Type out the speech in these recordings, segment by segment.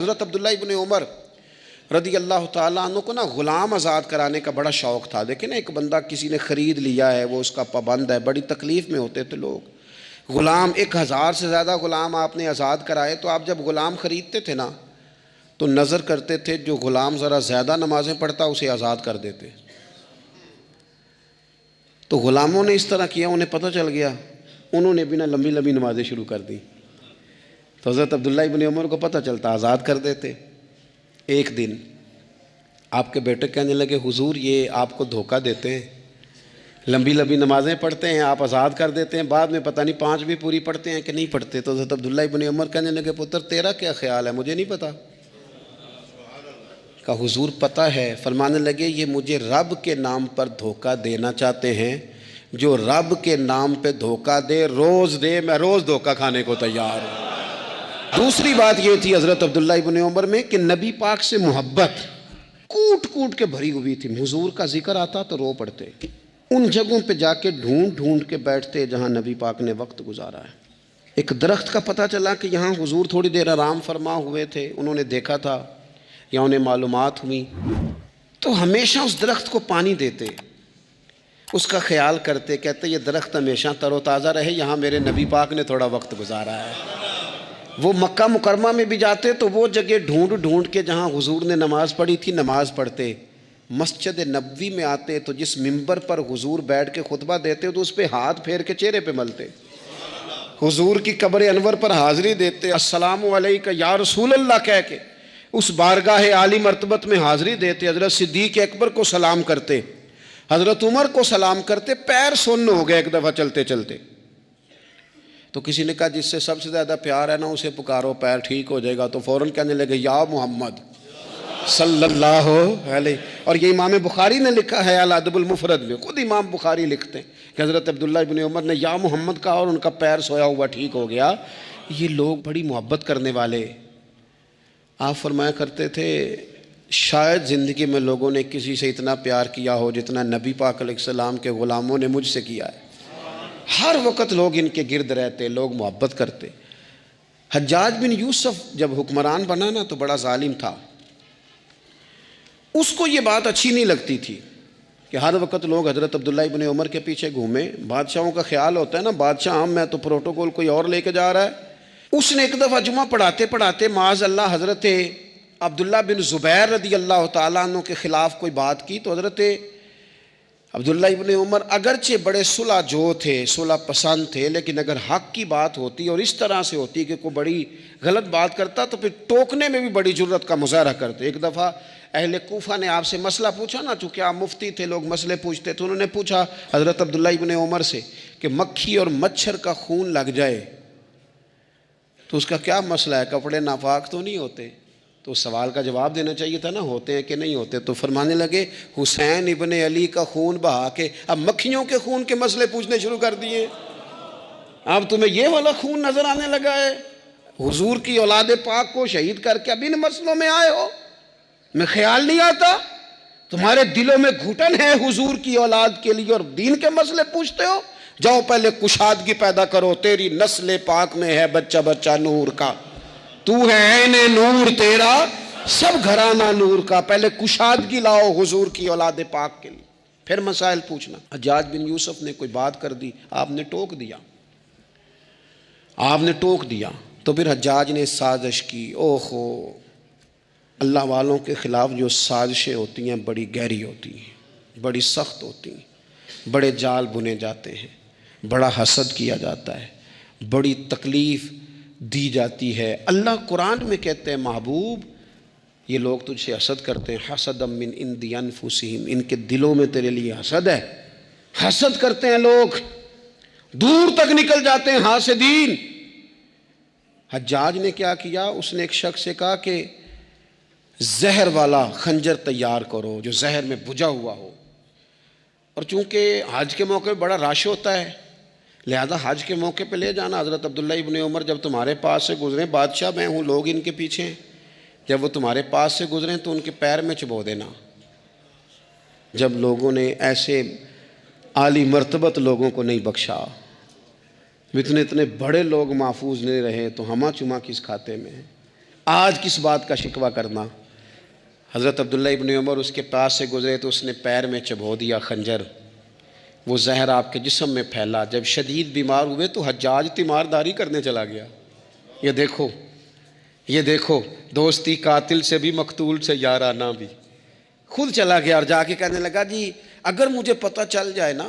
حضرت عبداللہ ابن عمر رضی اللہ تعالیٰ عنہ کو غلام آزاد کرانے کا بڑا شوق تھا. دیکھیں نا، ایک بندہ کسی نے خرید لیا ہے، وہ اس کا پابند ہے، بڑی تکلیف میں ہوتے تھے لوگ. غلام 1000 سے زیادہ غلام آپ نے آزاد کرائے، تو آپ جب غلام خریدتے تھے نا تو نظر کرتے تھے جو غلام ذرا زیادہ نمازیں پڑھتا اسے آزاد کر دیتے. تو غلاموں نے اس طرح کیا، انہیں پتہ چل گیا، انہوں نے بھی نا لمبی لمبی نمازیں شروع کر دی. تو حضرت عبداللہ ابن عمر کو پتہ چلتا، آزاد کر دیتے. ایک دن آپ کے بیٹے کہنے لگے، حضور یہ آپ کو دھوکہ دیتے ہیں، لمبی لمبی نمازیں پڑھتے ہیں، آپ آزاد کر دیتے ہیں، بعد میں پتہ نہیں 5 بھی پوری پڑھتے ہیں کہ نہیں پڑھتے. تو حضرت عبداللہ ابن عمر کہنے لگے، پتر تیرا کیا خیال ہے، مجھے نہیں پتہ. کہا حضور پتہ ہے. فرمانے لگے، یہ مجھے رب کے نام پر دھوکہ دینا چاہتے ہیں. جو رب کے نام پہ دھوکہ دے، روز دے، میں روز دھوکہ کھانے کو تیار ہوں. دوسری بات یہ تھی حضرت عبداللہ ابن عمر میں کہ نبی پاک سے محبت کوٹ کوٹ کے بھری ہوئی تھی. حضور کا ذکر آتا تو رو پڑتے. ان جگہوں پہ جا کے ڈھونڈ ڈھونڈ کے بیٹھتے جہاں نبی پاک نے وقت گزارا ہے. ایک درخت کا پتہ چلا کہ یہاں حضور تھوڑی دیر آرام فرما ہوئے تھے، انہوں نے دیکھا تھا یا انہیں معلومات ہوئی، تو ہمیشہ اس درخت کو پانی دیتے، اس کا خیال کرتے، کہتے یہ درخت ہمیشہ تر و تازہ رہے، یہاں میرے نبی پاک نے تھوڑا وقت گزارا ہے. وہ مکہ مکرمہ میں بھی جاتے تو وہ جگہ ڈھونڈ ڈھونڈ کے جہاں حضور نے نماز پڑھی تھی نماز پڑھتے. مسجد نبوی میں آتے تو جس منبر پر حضور بیٹھ کے خطبہ دیتے تو اس پہ ہاتھ پھیر کے چہرے پہ ملتے. حضور کی قبر انور پر حاضری دیتے، السلام علیکہ یا رسول اللہ کہہ کے اس بارگاہ عالی مرتبت میں حاضری دیتے. حضرت صدیق اکبر کو سلام کرتے، حضرت عمر کو سلام کرتے. پیر سن ہو گئے ایک دفعہ چلتے چلتے. تو کسی نے کہا جس سے سب سے زیادہ پیار ہے نا اسے پکارو، پیر ٹھیک ہو جائے گا. تو فوراً کہنے لگے، یا محمد صلی اللہ علیہ. اور یہ امام بخاری نے لکھا ہے الادب المفرد میں، خود امام بخاری لکھتے ہیں کہ حضرت عبداللہ ابن عمر نے یا محمد کہا اور ان کا پیر سویا ہوا ٹھیک ہو گیا. یہ لوگ بڑی محبت کرنے والے. آپ فرمایا کرتے تھے شاید زندگی میں لوگوں نے کسی سے اتنا پیار کیا ہو جتنا نبی پاک علیہ السلام کے غلاموں نے مجھ سے کیا ہے. ہر وقت لوگ ان کے گرد رہتے، لوگ محبت کرتے. حجاج بن یوسف جب حکمران بنا نا تو بڑا ظالم تھا. اس کو یہ بات اچھی نہیں لگتی تھی کہ ہر وقت لوگ حضرت عبداللہ ابن عمر کے پیچھے گھومیں. بادشاہوں کا خیال ہوتا ہے نا، بادشاہ عام میں تو پروٹوکول کوئی اور لے کے جا رہا ہے. اس نے ایک دفعہ جمعہ پڑھاتے پڑھاتے معاذ اللہ حضرت عبداللہ بن زبیر رضی اللہ تعالیٰ عنہ کے خلاف کوئی بات کی. تو حضرت عبداللہ ابن عمر اگرچہ بڑے صلح جو تھے، صلح پسند تھے، لیکن اگر حق کی بات ہوتی اور اس طرح سے ہوتی کہ کوئی بڑی غلط بات کرتا تو پھر ٹوکنے میں بھی بڑی جرت کا مظاہرہ کرتے. ایک دفعہ اہل کوفہ نے آپ سے مسئلہ پوچھا نا، چونکہ آپ مفتی تھے، لوگ مسئلے پوچھتے تھے. انہوں نے پوچھا حضرت عبداللہ ابن عمر سے کہ مکھی اور مچھر کا خون لگ جائے تو اس کا کیا مسئلہ ہے، کپڑے ناپاک تو نہیں ہوتے؟ تو اس سوال کا جواب دینا چاہیے تھا نا، ہوتے ہیں کہ نہیں ہوتے. تو فرمانے لگے حسین ابن علی کا خون بہا کے اب مکھیوں کے خون کے مسئلے پوچھنے شروع کر دیے. اب تمہیں یہ والا خون نظر آنے لگا ہے؟ حضور کی اولاد پاک کو شہید کر کے اب ان مسئلوں میں آئے ہو؟ میں خیال نہیں آتا تمہارے دلوں میں گھٹن ہے حضور کی اولاد کے لیے اور دین کے مسئلے پوچھتے ہو. جاؤ پہلے کشادگی پیدا کرو، تیری نسل پاک میں ہے بچہ بچہ نور کا، تو ہے عین نور تیرا سب گھرانہ نور کا. پہلے کشادگی لاؤ حضور کی اولاد پاک کے لیے، پھر مسائل پوچھنا. حجاج بن یوسف نے کوئی بات کر دی، آپ نے ٹوک دیا، آپ نے ٹوک دیا. تو پھر حجاج نے سازش کی. اوہو، اللہ والوں کے خلاف جو سازشیں ہوتی ہیں بڑی گہری ہوتی ہیں، بڑی سخت ہوتی ہیں، بڑے جال بنے جاتے ہیں، بڑا حسد کیا جاتا ہے، بڑی تکلیف دی جاتی ہے. اللہ قرآن میں کہتے ہیں محبوب یہ لوگ تجھ سے حسد کرتے ہیں، حسدا من عند انفسہم، ان کے دلوں میں تیرے لیے حسد ہے. حسد کرتے ہیں لوگ، دور تک نکل جاتے ہیں حاسدین. حجاج نے کیا کیا، اس نے ایک شخص سے کہا کہ زہر والا خنجر تیار کرو جو زہر میں بجھا ہوا ہو. اور چونکہ حج کے موقع پہ بڑا رش ہوتا ہے لہذا حج کے موقع پہ لے جانا. حضرت عبداللہ ابن عمر جب تمہارے پاس سے گزریں، بادشاہ میں ہوں، لوگ ان کے پیچھے ہیں، جب وہ تمہارے پاس سے گزریں تو ان کے پیر میں چبو دینا. جب لوگوں نے ایسے عالی مرتبت لوگوں کو نہیں بخشا، اتنے بڑے لوگ محفوظ نہیں رہے تو ہمہ چما کس کھاتے میں ہیں. آج کس بات کا شکوہ کرنا؟ حضرت عبداللہ ابن عمر اس کے پاس سے گزرے تو اس نے پیر میں چبھو دیا خنجر، وہ زہر آپ کے جسم میں پھیلا۔ جب شدید بیمار ہوئے تو حجاج تیمارداری کرنے چلا گیا۔ یہ دیکھو دوستی قاتل سے بھی مقتول سے یارانہ بھی، خود چلا گیا اور جا کے کہنے لگا جی اگر مجھے پتہ چل جائے نا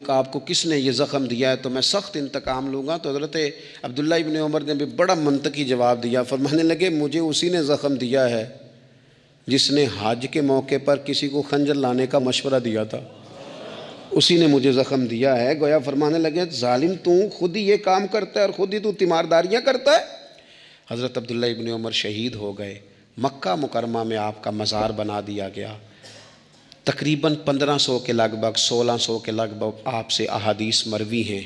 کہ آپ کو کس نے یہ زخم دیا ہے تو میں سخت انتقام لوں گا۔ تو حضرت عبداللہ ابن عمر نے بھی بڑا منطقی جواب دیا، فرمانے لگے مجھے اسی نے زخم دیا ہے جس نے حج کے موقع پر کسی کو خنجر لانے کا مشورہ دیا تھا، اسی نے مجھے زخم دیا ہے۔ گویا فرمانے لگے ظالم تو خود ہی یہ کام کرتا ہے اور خود ہی تو تیمارداریاں کرتا ہے۔ حضرت عبداللہ ابن عمر شہید ہو گئے، مکہ مکرمہ میں آپ کا مزار بنا دیا گیا۔ تقریباً 1500 کے لگ بھگ 1600 کے لگ بھگ آپ سے احادیث مروی ہیں۔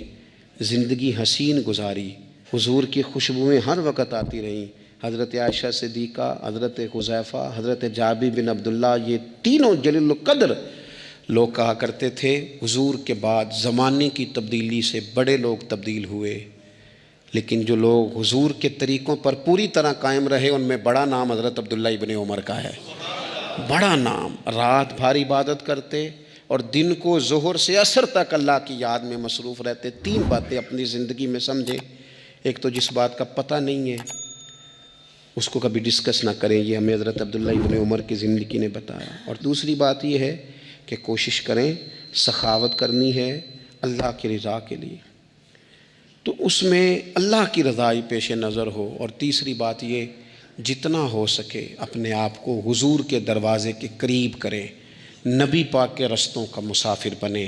زندگی حسین گزاری، حضور کی خوشبوئیں ہر وقت آتی رہیں۔ حضرت عائشہ صدیقہ، حضرت حذیفہ، حضرت جابر بن عبداللہ، یہ تینوں جلیل القدر لوگ کہا کرتے تھے حضور کے بعد زمانے کی تبدیلی سے بڑے لوگ تبدیل ہوئے، لیکن جو لوگ حضور کے طریقوں پر پوری طرح قائم رہے ان میں بڑا نام حضرت عبداللہ ابن عمر کا ہے، بڑا نام۔ رات بھر عبادت کرتے اور دن کو ظہر سے عصر تک اللہ کی یاد میں مصروف رہتے۔ 3 باتیں اپنی زندگی میں سمجھیں، ایک تو جس بات کا پتہ نہیں ہے اس کو کبھی ڈسکس نہ کریں، یہ ہمیں حضرت عبداللہ ابن عمر کی زندگی نے بتایا۔ اور دوسری بات یہ ہے کہ کوشش کریں، سخاوت کرنی ہے اللہ کی رضا کے لیے، تو اس میں اللہ کی رضا ہی پیش نظر ہو۔ اور تیسری بات یہ جتنا ہو سکے اپنے آپ کو حضور کے دروازے کے قریب کریں، نبی پاک کے رستوں کا مسافر بنے۔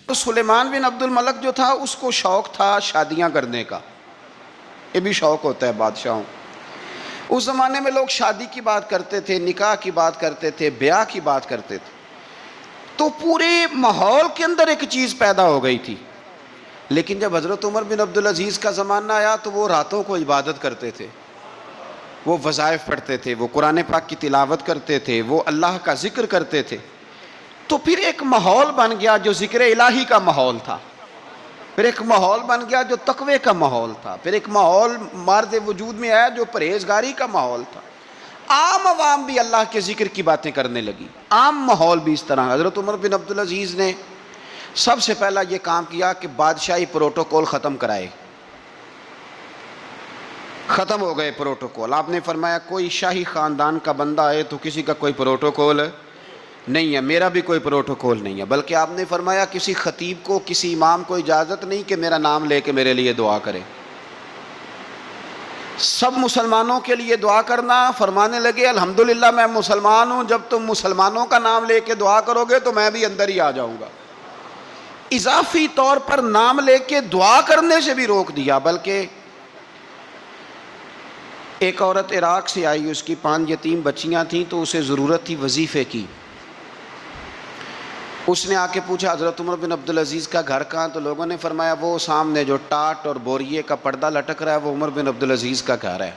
تو سلیمان بن عبد الملک جو تھا اس کو شوق تھا شادیاں کرنے کا، یہ بھی شوق ہوتا ہے بادشاہوں۔ اس زمانے میں لوگ شادی کی بات کرتے تھے، نکاح کی بات کرتے تھے، بیاہ کی بات کرتے تھے، تو پورے ماحول کے اندر ایک چیز پیدا ہو گئی تھی۔ لیکن جب حضرت عمر بن عبدالعزیز کا زمانہ آیا تو وہ راتوں کو عبادت کرتے تھے، وہ وظائف پڑھتے تھے، وہ قرآن پاک کی تلاوت کرتے تھے، وہ اللہ کا ذکر کرتے تھے۔ تو پھر ایک ماحول بن گیا جو ذکر الہی کا ماحول تھا، پھر ایک ماحول بن گیا جو تقوی کا ماحول تھا، پھر ایک ماحول مرد وجود میں آیا جو پرہیزگاری کا ماحول تھا۔ عام عوام بھی اللہ کے ذکر کی باتیں کرنے لگی، عام ماحول بھی اس طرح۔ حضرت عمر بن عبدالعزیز نے سب سے پہلا یہ کام کیا کہ بادشاہی پروٹوکول ختم کرائے۔ ختم ہو گئے پروٹوکول۔ آپ نے فرمایا کوئی شاہی خاندان کا بندہ آئے تو کسی کا کوئی پروٹوکول نہیں ہے، میرا بھی کوئی پروٹوکول نہیں ہے، بلکہ آپ نے فرمایا کسی خطیب کو، کسی امام کو اجازت نہیں کہ میرا نام لے کے میرے لیے دعا کرے۔ سب مسلمانوں کے لیے دعا کرنا۔ فرمانے لگے الحمدللہ میں مسلمان ہوں، جب تم مسلمانوں کا نام لے کے دعا کرو گے تو میں بھی اندر ہی آ جاؤں گا۔ اضافی طور پر نام لے کے دعا کرنے سے بھی روک دیا۔ بلکہ ایک عورت عراق سے آئی، اس کی 5 یتیم بچیاں تھیں تو اسے ضرورت تھی وظیفے کی۔ اس نے آ کے پوچھا حضرت عمر بن عبدالعزیز کا گھر کہاں؟ تو لوگوں نے فرمایا وہ سامنے جو ٹاٹ اور بوریے کا پردہ لٹک رہا ہے وہ عمر بن عبدالعزیز کا گھر ہے۔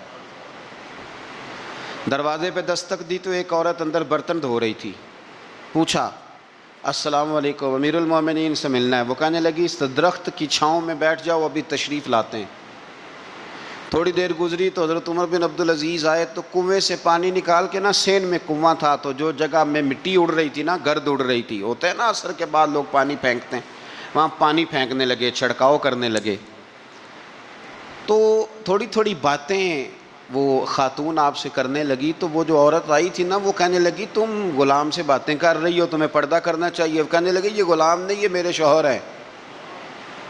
دروازے پہ دستک دی تو ایک عورت اندر برتن دھو رہی تھی۔ پوچھا السلام علیکم، امیر المومنین سے ملنا ہے۔ وہ کہنے لگی اس درخت کی چھاؤں میں بیٹھ جاؤ، ابھی تشریف لاتے ہیں۔ تھوڑی دیر گزری تو حضرت عمر بن عبدالعزیز آئے تو کنویں سے پانی نکال کے نا، سین میں کنواں تھا تو جو جگہ میں مٹی اڑ رہی تھی نا، گرد اڑ رہی تھی، ہوتا ہے نا عصر کے بعد لوگ پانی پھینکتے ہیں، وہاں پانی پھینکنے لگے، چھڑکاؤ کرنے لگے۔ تو تھوڑی تھوڑی باتیں وہ خاتون آپ سے کرنے لگی تو وہ جو عورت آئی تھی نا وہ کہنے لگی تم غلام سے باتیں کر رہی ہو، تمہیں پردہ کرنا چاہیے۔ کہنے لگی یہ غلام نہیں، یہ میرے شوہر ہیں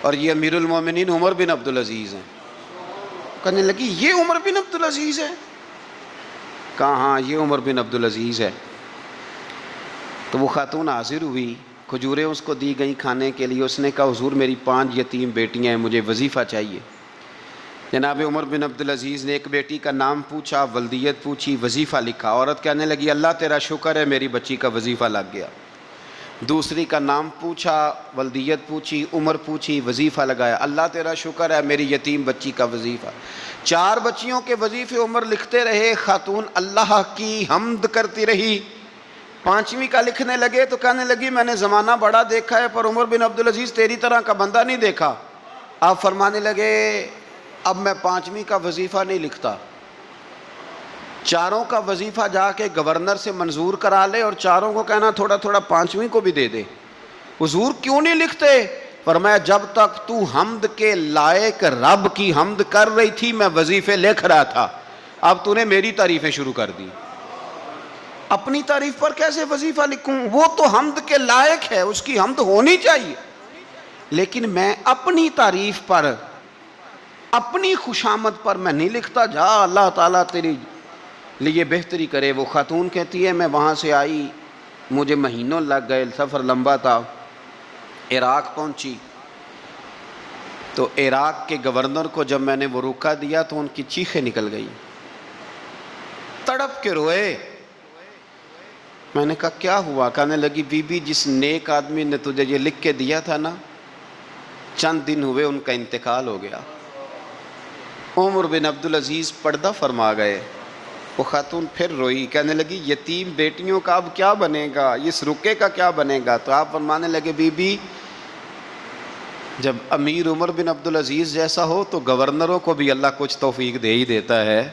اور یہ امیر المومنین عمر بن عبدالعزیز ہیں۔ کہنے لگی یہ عمر بن عبدالعزیز ہے؟ کہا ہاں یہ عمر بن عبدالعزیز ہے۔ تو وہ خاتون حاضر ہوئی، کھجوریں اس کو دی گئیں کھانے کے لیے۔ اس نے کہا حضور میری 5 یتیم بیٹیاں ہیں، مجھے وظیفہ چاہیے۔ جناب عمر بن عبدالعزیز نے ایک بیٹی کا نام پوچھا، ولدیت پوچھی، وظیفہ لکھا۔ عورت کہنے لگی اللہ تیرا شکر ہے میری بچی کا وظیفہ لگ گیا۔ دوسری کا نام پوچھا، ولدیت پوچھی، عمر پوچھی، وظیفہ لگایا۔ اللہ تیرا شکر ہے میری یتیم بچی کا وظیفہ۔ 4 بچیوں کے وظیفے عمر لکھتے رہے، خاتون اللہ کی حمد کرتی رہی۔ 5ویں کا لکھنے لگے تو کہنے لگی میں نے زمانہ بڑا دیکھا ہے پر عمر بن عبدالعزیز تیری طرح کا بندہ نہیں دیکھا۔ آپ فرمانے لگے اب میں 5ویں کا وظیفہ نہیں لکھتا، چاروں کا وظیفہ جا کے گورنر سے منظور کرا لے اور چاروں کو کہنا تھوڑا تھوڑا پانچویں کو بھی دے دے۔ حضور کیوں نہیں لکھتے؟ فرمایا جب تک تو حمد کے لائق رب کی حمد کر رہی تھی میں وظیفے لکھ رہا تھا، اب تو نے میری تعریفیں شروع کر دی۔ اپنی تعریف پر کیسے وظیفہ لکھوں؟ وہ تو حمد کے لائق ہے، اس کی حمد ہونی چاہیے، لیکن میں اپنی تعریف پر، اپنی خوشامد پر میں نہیں لکھتا۔ جا اللہ تعالیٰ تیری لیے بہتری کرے۔ وہ خاتون کہتی ہے میں وہاں سے آئی، مجھے مہینوں لگ گئے، سفر لمبا تھا، عراق پہنچی تو عراق کے گورنر کو جب میں نے وہ روکا دیا تو ان کی چیخیں نکل گئی، تڑپ کے روئے۔ میں نے کہا کیا ہوا؟ کہنے لگی بی بی جس نیک آدمی نے تجھے یہ لکھ کے دیا تھا نا، چند دن ہوئے ان کا انتقال ہو گیا۔ عمر بن عبدالعزیز پردہ فرما گئے۔ وہ خاتون پھر روئی، کہنے لگی یتیم بیٹیوں کا اب کیا بنے گا، اس رکے کا کیا بنے گا؟ تو آپ فرمانے لگے بی بی جب امیر عمر بن عبدالعزیز جیسا ہو تو گورنروں کو بھی اللہ کچھ توفیق دے ہی دیتا ہے۔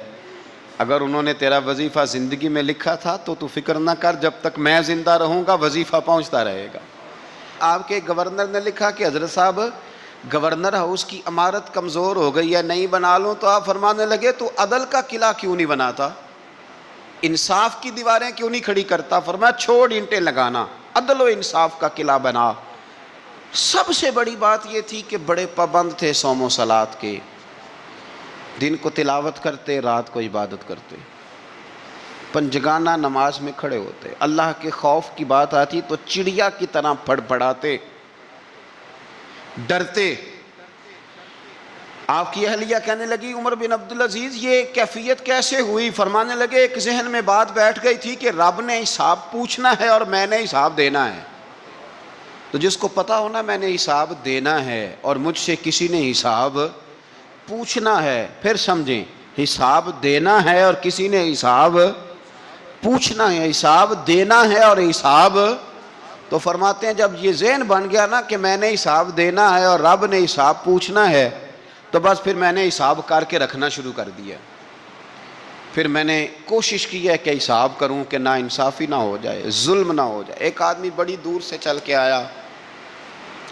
اگر انہوں نے تیرا وظیفہ زندگی میں لکھا تھا تو فکر نہ کر، جب تک میں زندہ رہوں گا وظیفہ پہنچتا رہے گا۔ آپ کے گورنر نے لکھا کہ حضرت صاحب گورنر ہاؤس کی عمارت کمزور ہو گئی ہے، نہیں بنا لوں، تو آپ فرمانے لگے تو عدل کا قلعہ کیوں نہیں بناتا، انصاف کی دیواریں کیوں نہیں کھڑی کرتا؟ فرمایا چھوڑ اینٹیں لگانا، عدل و انصاف کا قلعہ بنا۔ سب سے بڑی بات یہ تھی کہ بڑے پابند تھے صوم و صلات کے، دن کو تلاوت کرتے، رات کو عبادت کرتے، پنجگانہ نماز میں کھڑے ہوتے، اللہ کے خوف کی بات آتی تو چڑیا کی طرح پھڑ پھڑاتے، ڈرتے۔ آپ کی اہلیہ کہنے لگی عمر بن عبدالعزیز یہ کیفیت کیسے ہوئی؟ فرمانے لگے ایک ذہن میں بات بیٹھ گئی تھی کہ رب نے حساب پوچھنا ہے اور میں نے حساب دینا ہے، تو جس کو پتا ہونا میں نے حساب دینا ہے اور مجھ سے کسی نے حساب پوچھنا ہے، پھر سمجھیں، حساب دینا ہے اور کسی نے حساب پوچھنا ہے، حساب دینا ہے اور حساب، تو فرماتے ہیں جب یہ ذہن بن گیا نا کہ میں نے حساب دینا ہے اور رب نے حساب پوچھنا ہے، تو بس پھر میں نے حساب کر کے رکھنا شروع کر دیا۔ پھر میں نے کوشش کی ہے کہ حساب کروں کہ نا انصافی نہ ہو جائے، ظلم نہ ہو جائے۔ ایک آدمی بڑی دور سے چل کے آیا،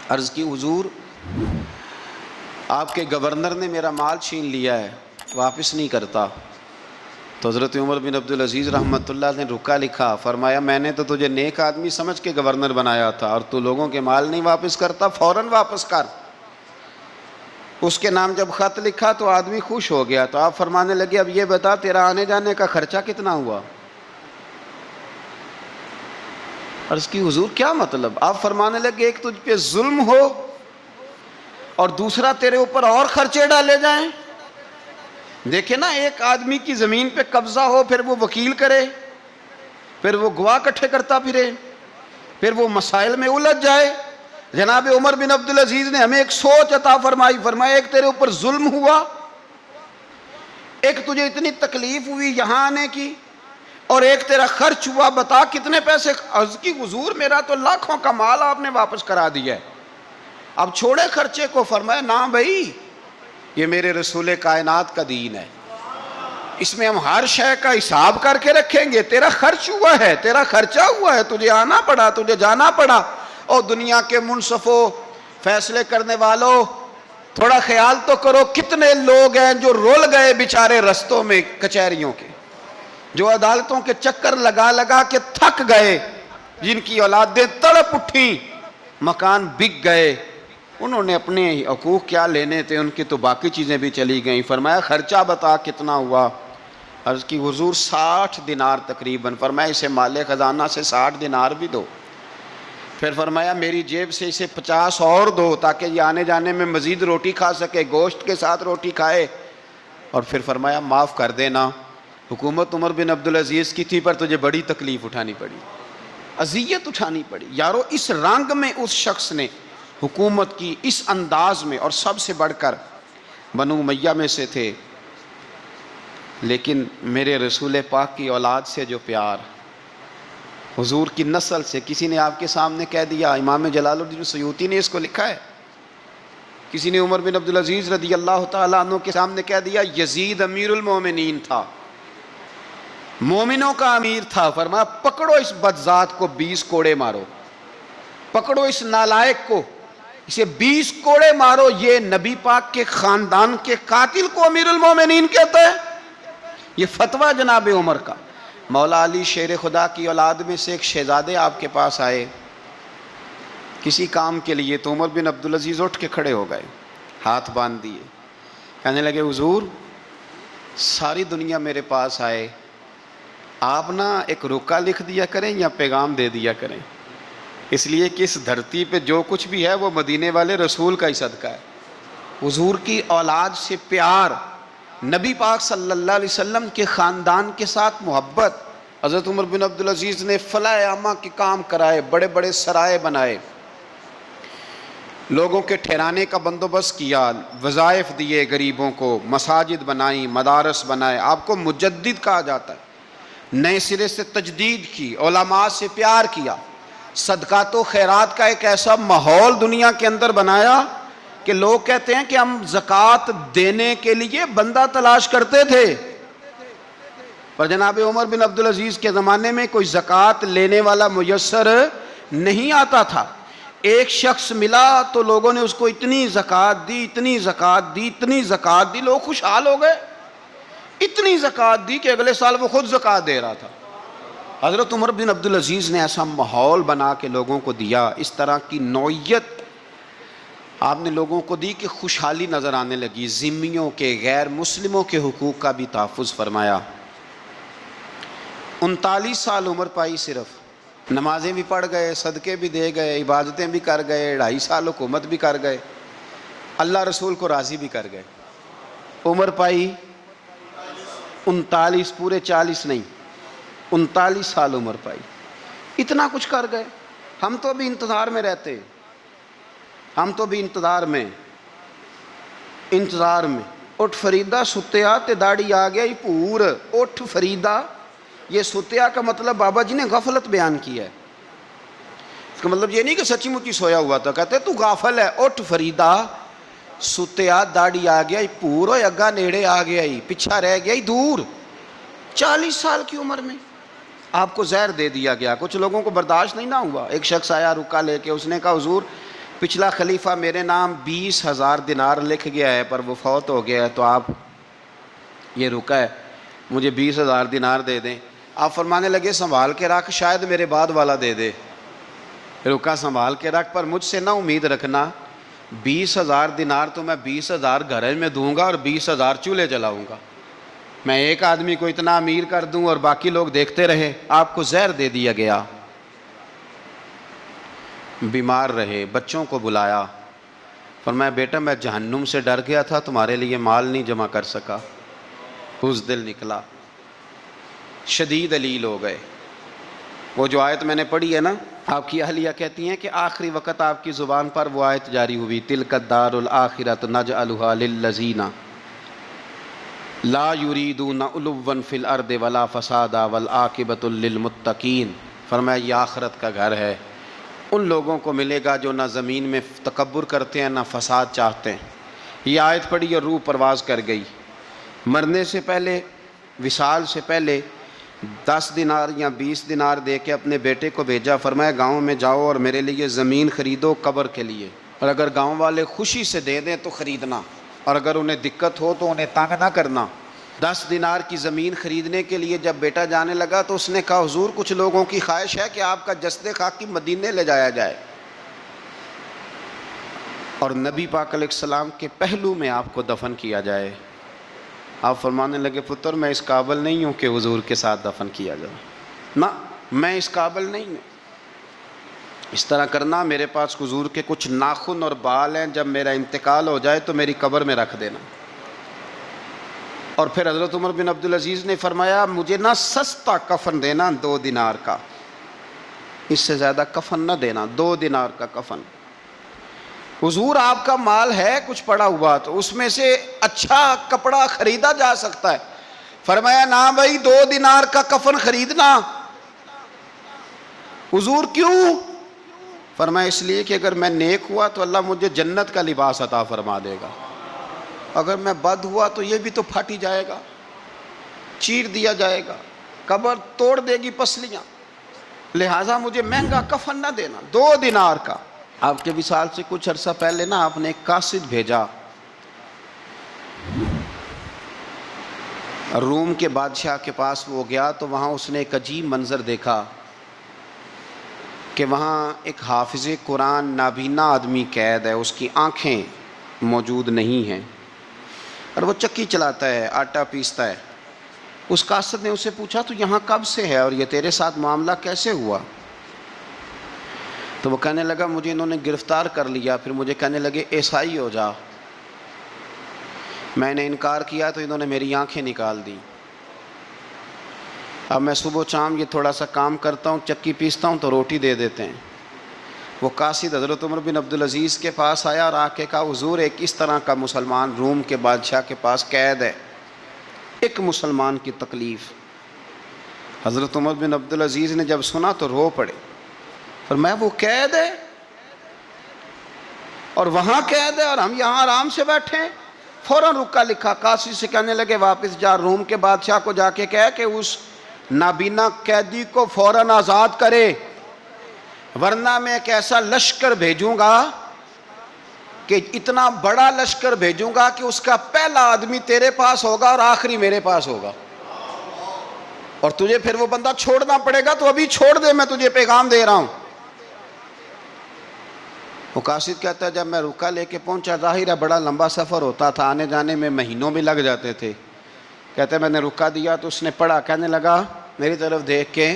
عرض کی حضور آپ کے گورنر نے میرا مال چھین لیا ہے، واپس نہیں کرتا۔ تو حضرت عمر بن عبدالعزیز رحمۃ اللہ نے رکا لکھا، فرمایا میں نے تو تجھے نیک آدمی سمجھ کے گورنر بنایا تھا اور تو لوگوں کے مال نہیں واپس کرتا، فوراً واپس کر۔ اس کے نام جب خط لکھا تو آدمی خوش ہو گیا، تو آپ فرمانے لگے اب یہ بتا تیرا آنے جانے کا خرچہ کتنا ہوا؟ عرض کی حضور کیا مطلب؟ آپ فرمانے لگے ایک تجھ پہ ظلم ہو اور دوسرا تیرے اوپر اور خرچے ڈالے جائیں۔ دیکھیں نا، ایک آدمی کی زمین پہ قبضہ ہو، پھر وہ وکیل کرے، پھر وہ گواہ اکٹھے کرتا پھرے، پھر وہ مسائل میں الجھ جائے۔ جناب عمر بن عبدالعزیز نے ہمیں ایک سوچ عطا فرمائی، فرمایا ایک تیرے اوپر ظلم ہوا، ایک تجھے اتنی تکلیف ہوئی یہاں آنے کی، اور ایک تیرا خرچ ہوا، بتا کتنے پیسے؟ عرض کی حضور میرا تو لاکھوں کا مال آپ نے واپس کرا دیا ہے، اب چھوڑے خرچے کو۔ فرمایا نہ بھائی، یہ میرے رسول کائنات کا دین ہے، اس میں ہم ہر شے کا حساب کر کے رکھیں گے۔ تیرا خرچ ہوا ہے، تیرا خرچہ ہوا ہے، تجھے آنا پڑا، تجھے جانا پڑا۔ اور دنیا کے منصفوں، فیصلے کرنے والوں، تھوڑا خیال تو کرو کتنے لوگ ہیں جو رول گئے بیچارے رستوں میں کچہریوں کے، جو عدالتوں کے چکر لگا لگا کے تھک گئے، جن کی اولادیں تڑپ اٹھیں، مکان بک گئے، انہوں نے اپنے حقوق کیا لینے تھے، ان کی تو باقی چیزیں بھی چلی گئیں۔ فرمایا خرچہ بتا کتنا ہوا؟ عرض کی حضور 60 دینار تقریباً۔ فرمایا اسے مال خزانہ سے 60 دینار بھی دو۔ پھر فرمایا میری جیب سے اسے 50 اور دو تاکہ یہ آنے جانے میں مزید روٹی کھا سکے، گوشت کے ساتھ روٹی کھائے۔ اور پھر فرمایا معاف کر دینا، حکومت عمر بن عبدالعزیز کی تھی پر تجھے بڑی تکلیف اٹھانی پڑی، اذیت اٹھانی پڑی۔ یارو اس رنگ میں اس شخص نے حکومت کی، اس انداز میں، اور سب سے بڑھ کر بنو امیہ میں سے تھے، لیکن میرے رسول پاک کی اولاد سے جو پیار، حضور کی نسل سے، کسی نے آپ کے سامنے کہہ دیا، امام جلال الدین سیوطی نے اس کو لکھا ہے، کسی نے عمر بن عبدالعزیز رضی اللہ تعالیٰ عنہ کے سامنے کہہ دیا یزید امیر المومنین تھا، مومنوں کا امیر تھا، فرمایا پکڑو اس بدذات کو 20 کوڑے مارو، پکڑو اس نالائق کو، اسے 20 کوڑے مارو، یہ نبی پاک کے خاندان کے قاتل کو امیر المومنین کہتا ہے۔ یہ فتویٰ جناب عمر کا۔ مولا علی شیر خدا کی اولاد میں سے ایک شہزادے آپ کے پاس آئے کسی کام کے لیے، تو عمر بن عبدالعزیز اٹھ کے کھڑے ہو گئے، ہاتھ باندھ دیے، کہنے لگے حضور ساری دنیا میرے پاس آئے، آپ نا ایک رکا لکھ دیا کریں یا پیغام دے دیا کریں، اس لیے کہ اس دھرتی پہ جو کچھ بھی ہے وہ مدینے والے رسول کا ہی صدقہ ہے۔ حضور کی اولاد سے پیار، نبی پاک صلی اللہ علیہ وسلم کے خاندان کے ساتھ محبت۔ حضرت عمر بن عبدالعزیز نے فلاح عامہ کے کام کرائے، بڑے بڑے سرائے بنائے، لوگوں کے ٹھہرانے کا بندوبست کیا، وظائف دیے غریبوں کو، مساجد بنائی، مدارس بنائے۔ آپ کو مجدد کہا جاتا ہے۔ نئے سرے سے تجدید کی، علماء سے پیار کیا، صدقات و خیرات کا ایک ایسا ماحول دنیا کے اندر بنایا کہ لوگ کہتے ہیں کہ ہم زکوٰۃ دینے کے لیے بندہ تلاش کرتے تھے، پر جناب عمر بن عبدالعزیز کے زمانے میں کوئی زکوٰۃ لینے والا میسر نہیں آتا تھا۔ ایک شخص ملا تو لوگوں نے اس کو اتنی زکوٰۃ دی، اتنی زکوٰۃ دی، اتنی زکوٰۃ دی، لوگ خوشحال ہو گئے، اتنی زکوٰۃ دی کہ اگلے سال وہ خود زکوٰۃ دے رہا تھا۔ حضرت عمر بن عبدالعزیز نے ایسا ماحول بنا کے لوگوں کو دیا، اس طرح کی نوعیت آپ نے لوگوں کو دی کہ خوشحالی نظر آنے لگی۔ ذمیوں کے، غیر مسلموں کے حقوق کا بھی تحفظ فرمایا۔ 39 سال عمر پائی، صرف نمازیں بھی پڑھ گئے، صدقے بھی دے گئے، عبادتیں بھی کر گئے، 2.5 سال حکومت بھی کر گئے، اللہ رسول کو راضی بھی کر گئے۔ عمر پائی 39، پورے 40 نہیں، 39 سال عمر پائی، اتنا کچھ کر گئے۔ ہم تو بھی انتظار میں رہتے ہیں، ہم تو بھی انتظار میں اٹھ فریدہ ستیا تے داڑھی آ گیا ہی پور۔ اٹھ فریدہ، یہ ستیا کا مطلب بابا جی نے غفلت بیان کیا ہے، اس کا مطلب یہ نہیں کہ سچی مچی سویا ہوا تھا، کہتے تو غافل ہے۔ اٹھ فریدہ ستیا داڑھی آ گیا ہی پور، اور اگا نیڑے آ گیا ہی، پیچھا رہ گیا ہی دور۔ 40 سال کی عمر میں آپ کو زہر دے دیا گیا، کچھ لوگوں کو برداشت نہیں نہ ہوا۔ ایک شخص آیا رکا لے کے، اس نے کہا حضور پچھلا خلیفہ میرے نام 20,000 دینار لکھ گیا ہے، پر وہ فوت ہو گیا ہے، تو آپ یہ رکا ہے، مجھے 20,000 دینار دے دیں۔ آپ فرمانے لگے سنبھال کے رکھ، شاید میرے بعد والا دے دے، رکا سنبھال کے رکھ، پر مجھ سے نہ امید رکھنا 20,000 دینار تو میں 20,000 گھر میں دوں گا اور 20,000 چولہے جلاؤں گا، میں ایک آدمی کو اتنا امیر کر دوں اور باقی لوگ دیکھتے رہے۔ آپ کو زہر دے دیا گیا، بیمار رہے، بچوں کو بلایا، فرمایا بیٹا میں جہنم سے ڈر گیا تھا، تمہارے لیے مال نہیں جمع کر سکا، بزدل نکلا، شدید علیل ہو گئے۔ وہ جو آیت میں نے پڑھی ہے نا، آپ کی اہلیہ کہتی ہیں کہ آخری وقت آپ کی زبان پر وہ آیت جاری ہوئی، تلک الدار الآخرۃ نجعلھا للذین لا یریدون علوا فی الارض ولا فسادا والعاقبۃ للمتقین۔ فرمایا یہ آخرت کا گھر ہے، ان لوگوں کو ملے گا جو نہ زمین میں تکبر کرتے ہیں نہ فساد چاہتے ہیں۔ یہ آیت پڑھی اور روح پرواز کر گئی۔ مرنے سے پہلے، وصال سے پہلے 10 دینار یا 20 دینار دے کے اپنے بیٹے کو بھیجا، فرمایا گاؤں میں جاؤ اور میرے لیے زمین خریدو قبر کے لیے، اور اگر گاؤں والے خوشی سے دے دیں تو خریدنا، اور اگر انہیں دقت ہو تو انہیں تنگ نہ کرنا۔ 10 دینار کی زمین خریدنے کے لیے جب بیٹا جانے لگا تو اس نے کہا حضور کچھ لوگوں کی خواہش ہے کہ آپ کا جسد خاکی مدینے لے جایا جائے اور نبی پاک علیہ السلام کے پہلو میں آپ کو دفن کیا جائے۔ آپ فرمانے لگے پتر میں اس قابل نہیں ہوں کہ حضور کے ساتھ دفن کیا جائے، نہ میں اس قابل نہیں ہوں، اس طرح کرنا میرے پاس حضور کے کچھ ناخن اور بال ہیں، جب میرا انتقال ہو جائے تو میری قبر میں رکھ دینا۔ اور پھر حضرت عمر بن عبدالعزیز نے فرمایا مجھے نہ سستا کفن دینا 2 دینار کا، اس سے زیادہ کفن نہ دینا، 2 دینار کا کفن۔ حضور آپ کا مال ہے کچھ پڑا ہوا تو اس میں سے اچھا کپڑا خریدا جا سکتا ہے، فرمایا نہ بھائی 2 دینار کا کفن خریدنا۔ حضور کیوں؟ فرمایا اس لیے کہ اگر میں نیک ہوا تو اللہ مجھے جنت کا لباس عطا فرما دے گا، اگر میں بد ہوا تو یہ بھی تو پھٹ ہی جائے گا، چیر دیا جائے گا۔ قبر توڑ دے گی پسلیاں، لہٰذا مجھے مہنگا کفن نہ دینا، 2 دینار کا۔ آپ کے وصال سے کچھ عرصہ پہلے نا آپ نے ایک قاصد بھیجا، روم کے بادشاہ کے پاس وہ گیا تو وہاں اس نے ایک عجیب منظر دیکھا کہ وہاں ایک حافظ قرآن نابینا آدمی قید ہے، اس کی آنکھیں موجود نہیں ہیں اور وہ چکی چلاتا ہے، آٹا پیستا ہے۔ اس قاصد نے اسے پوچھا تو یہاں کب سے ہے اور یہ تیرے ساتھ معاملہ کیسے ہوا؟ تو وہ کہنے لگا مجھے انہوں نے گرفتار کر لیا، پھر مجھے کہنے لگے عیسائی ہو جا، میں نے انکار کیا تو انہوں نے میری آنکھیں نکال دی۔ اب میں صبح شام یہ تھوڑا سا کام کرتا ہوں، چکی پیستا ہوں تو روٹی دے دیتے ہیں۔ وہ قاصد حضرت عمر بن عبدالعزیز کے پاس آیا اور آ کے کہا حضور ایک اس طرح کا مسلمان روم کے بادشاہ کے پاس قید ہے، ایک مسلمان کی تکلیف۔ حضرت عمر بن عبدالعزیز نے جب سنا تو رو پڑے، فرمایا وہ قید ہے اور وہاں قید ہے اور ہم یہاں آرام سے بیٹھے ہیں۔ فوراً رکا لکھا قاصد سے کہنے لگے واپس جا، روم کے بادشاہ کو جا کے کہہ کہ اس نابینا قیدی کو فوراً آزاد کرے، ورنہ میں ایک ایسا لشکر بھیجوں گا کہ اتنا بڑا لشکر بھیجوں گا کہ اس کا پہلا آدمی تیرے پاس ہوگا اور آخری میرے پاس ہوگا، اور تجھے پھر وہ بندہ چھوڑنا پڑے گا، تو ابھی چھوڑ دے، میں تجھے پیغام دے رہا ہوں۔ وہ قاصد کہتا ہے جب میں رکا لے کے پہنچا، ظاہر ہے بڑا لمبا سفر ہوتا تھا، آنے جانے میں مہینوں بھی لگ جاتے تھے۔ کہتے ہیں میں نے رکا دیا تو اس نے پڑھا، کہنے لگا میری طرف دیکھ کے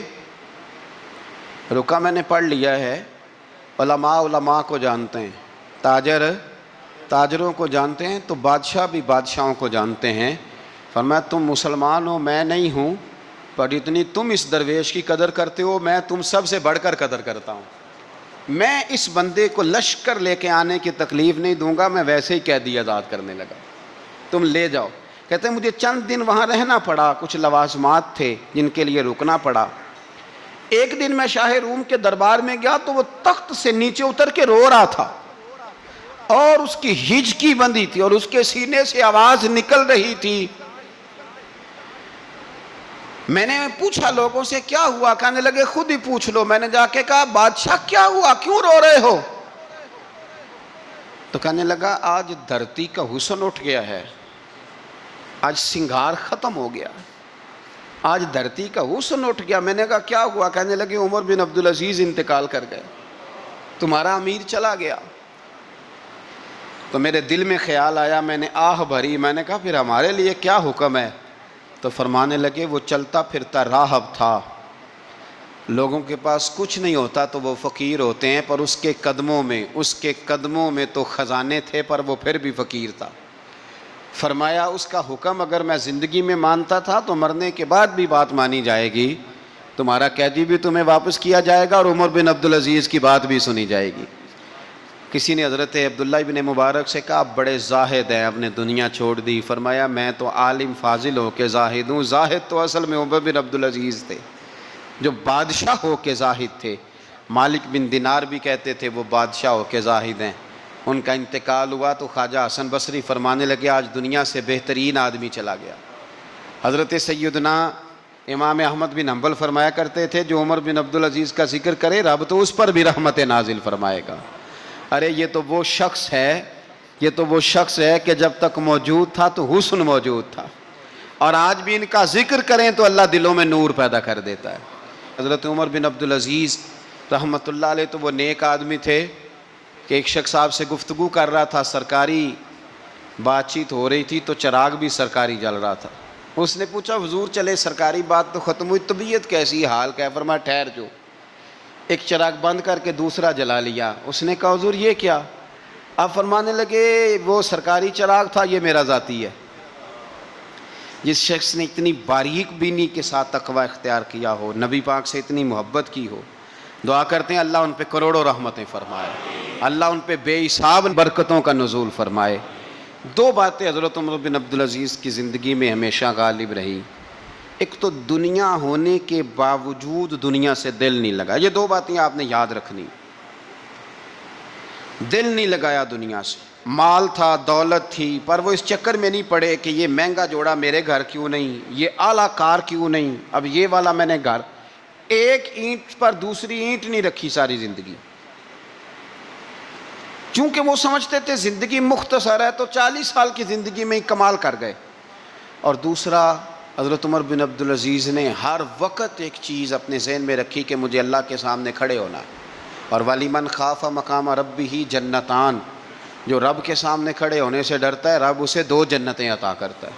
رکا میں نے پڑھ لیا ہے، علماء علماء کو جانتے ہیں، تاجر تاجروں کو جانتے ہیں، تو بادشاہ بھی بادشاہوں کو جانتے ہیں۔ فرمایا تم مسلمان ہو، میں نہیں ہوں، پر اتنی تم اس درویش کی قدر کرتے ہو، میں تم سب سے بڑھ کر قدر کرتا ہوں۔ میں اس بندے کو لشکر لے کے آنے کی تکلیف نہیں دوں گا، میں ویسے ہی قیدی آزاد کرنے لگا، تم لے جاؤ۔ کہتے ہیں مجھے چند دن وہاں رہنا پڑا، کچھ لوازمات تھے جن کے لیے رکنا پڑا۔ ایک دن میں شاہ روم کے دربار میں گیا تو وہ تخت سے نیچے اتر کے رو رہا تھا اور اس کی ہچکی بندھی تھی اور اس کے سینے سے آواز نکل رہی تھی۔ میں نے پوچھا لوگوں سے کیا ہوا، کہنے لگے خود ہی پوچھ لو۔ میں نے جا کے کہا بادشاہ کیا ہوا، کیوں رو رہے ہو؟ تو کہنے لگا آج دھرتی کا حسن اٹھ گیا ہے، آج سنگار ختم ہو گیا، آج دھرتی کا حسن اٹھ گیا۔ میں نے کہا کیا ہوا؟ کہنے لگے عمر بن عبدالعزیز انتقال کر گئے، تمہارا امیر چلا گیا۔ تو میرے دل میں خیال آیا، میں نے آہ بھری، میں نے کہا پھر ہمارے لیے کیا حکم ہے؟ تو فرمانے لگے وہ چلتا پھرتا راہب تھا، لوگوں کے پاس کچھ نہیں ہوتا تو وہ فقیر ہوتے ہیں، پر اس کے قدموں میں تو خزانے تھے، پر وہ پھر بھی فقیر تھا۔ فرمایا اس کا حکم اگر میں زندگی میں مانتا تھا تو مرنے کے بعد بھی بات مانی جائے گی، تمہارا قیدی بھی تمہیں واپس کیا جائے گا اور عمر بن عبدالعزیز کی بات بھی سنی جائے گی۔ کسی نے حضرت عبداللہ ابن مبارک سے کہا آپ بڑے زاہد ہیں، آپ نے دنیا چھوڑ دی۔ فرمایا میں تو عالم فاضل ہو کے زاہد ہوں، زاہد تو اصل میں عمر بن عبدالعزیز تھے جو بادشاہ ہو کے زاہد تھے۔ مالک بن دینار بھی کہتے تھے وہ بادشاہ ہو کے زاہد ہیں۔ ان کا انتقال ہوا تو خواجہ حسن بصری فرمانے لگے آج دنیا سے بہترین آدمی چلا گیا۔ حضرت سیدنا امام احمد بن حنبل فرمایا کرتے تھے جو عمر بن عبدالعزیز کا ذکر کرے رب تو اس پر بھی رحمت نازل فرمائے گا۔ ارے یہ تو وہ شخص ہے کہ جب تک موجود تھا تو حسن موجود تھا، اور آج بھی ان کا ذکر کریں تو اللہ دلوں میں نور پیدا کر دیتا ہے۔ حضرت عمر بن عبدالعزیز رحمۃ اللہ علیہ تو وہ نیک آدمی تھے کہ ایک شخص آپ سے گفتگو کر رہا تھا، سرکاری بات چیت ہو رہی تھی تو چراغ بھی سرکاری جل رہا تھا۔ اس نے پوچھا حضور چلے سرکاری بات تو ختم ہوئی، طبیعت کیسی، حال کیا؟ فرمایا ٹھہر جو، ایک چراغ بند کر کے دوسرا جلا لیا۔ اس نے کہا حضور یہ کیا؟ آپ فرمانے لگے وہ سرکاری چراغ تھا، یہ میرا ذاتی ہے۔ جس شخص نے اتنی باریک بینی کے ساتھ تقوی اختیار کیا ہو، نبی پاک سے اتنی محبت کی ہو، دعا کرتے ہیں اللہ ان پہ کروڑوں رحمتیں فرمائے، اللہ ان پہ بے حساب برکتوں کا نزول فرمائے۔ دو باتیں حضرت عمر بن عبدالعزیز کی زندگی میں ہمیشہ غالب رہی، ایک تو دنیا ہونے کے باوجود دنیا سے دل نہیں لگا، یہ دو باتیں آپ نے یاد رکھنی، دل نہیں لگایا دنیا سے۔ مال تھا، دولت تھی، پر وہ اس چکر میں نہیں پڑے کہ یہ مہنگا جوڑا میرے گھر کیوں نہیں، یہ اعلیٰ کار کیوں نہیں، اب یہ والا میں نے گھر، ایک اینٹ پر دوسری اینٹ نہیں رکھی ساری زندگی، چونکہ وہ سمجھتے تھے زندگی مختصر ہے تو 40 سال کی زندگی میں ہی کمال کر گئے۔ اور دوسرا، حضرت عمر بن عبدالعزیز نے ہر وقت ایک چیز اپنے ذہن میں رکھی کہ مجھے اللہ کے سامنے کھڑے ہونا ہے، اور وَلِمَنْ خَافَ مَقَامَ رَبِّهِ جَنَّتَانِ، جو رب کے سامنے کھڑے ہونے سے ڈرتا ہے رب اسے 2 جنتیں عطا کرتا ہے۔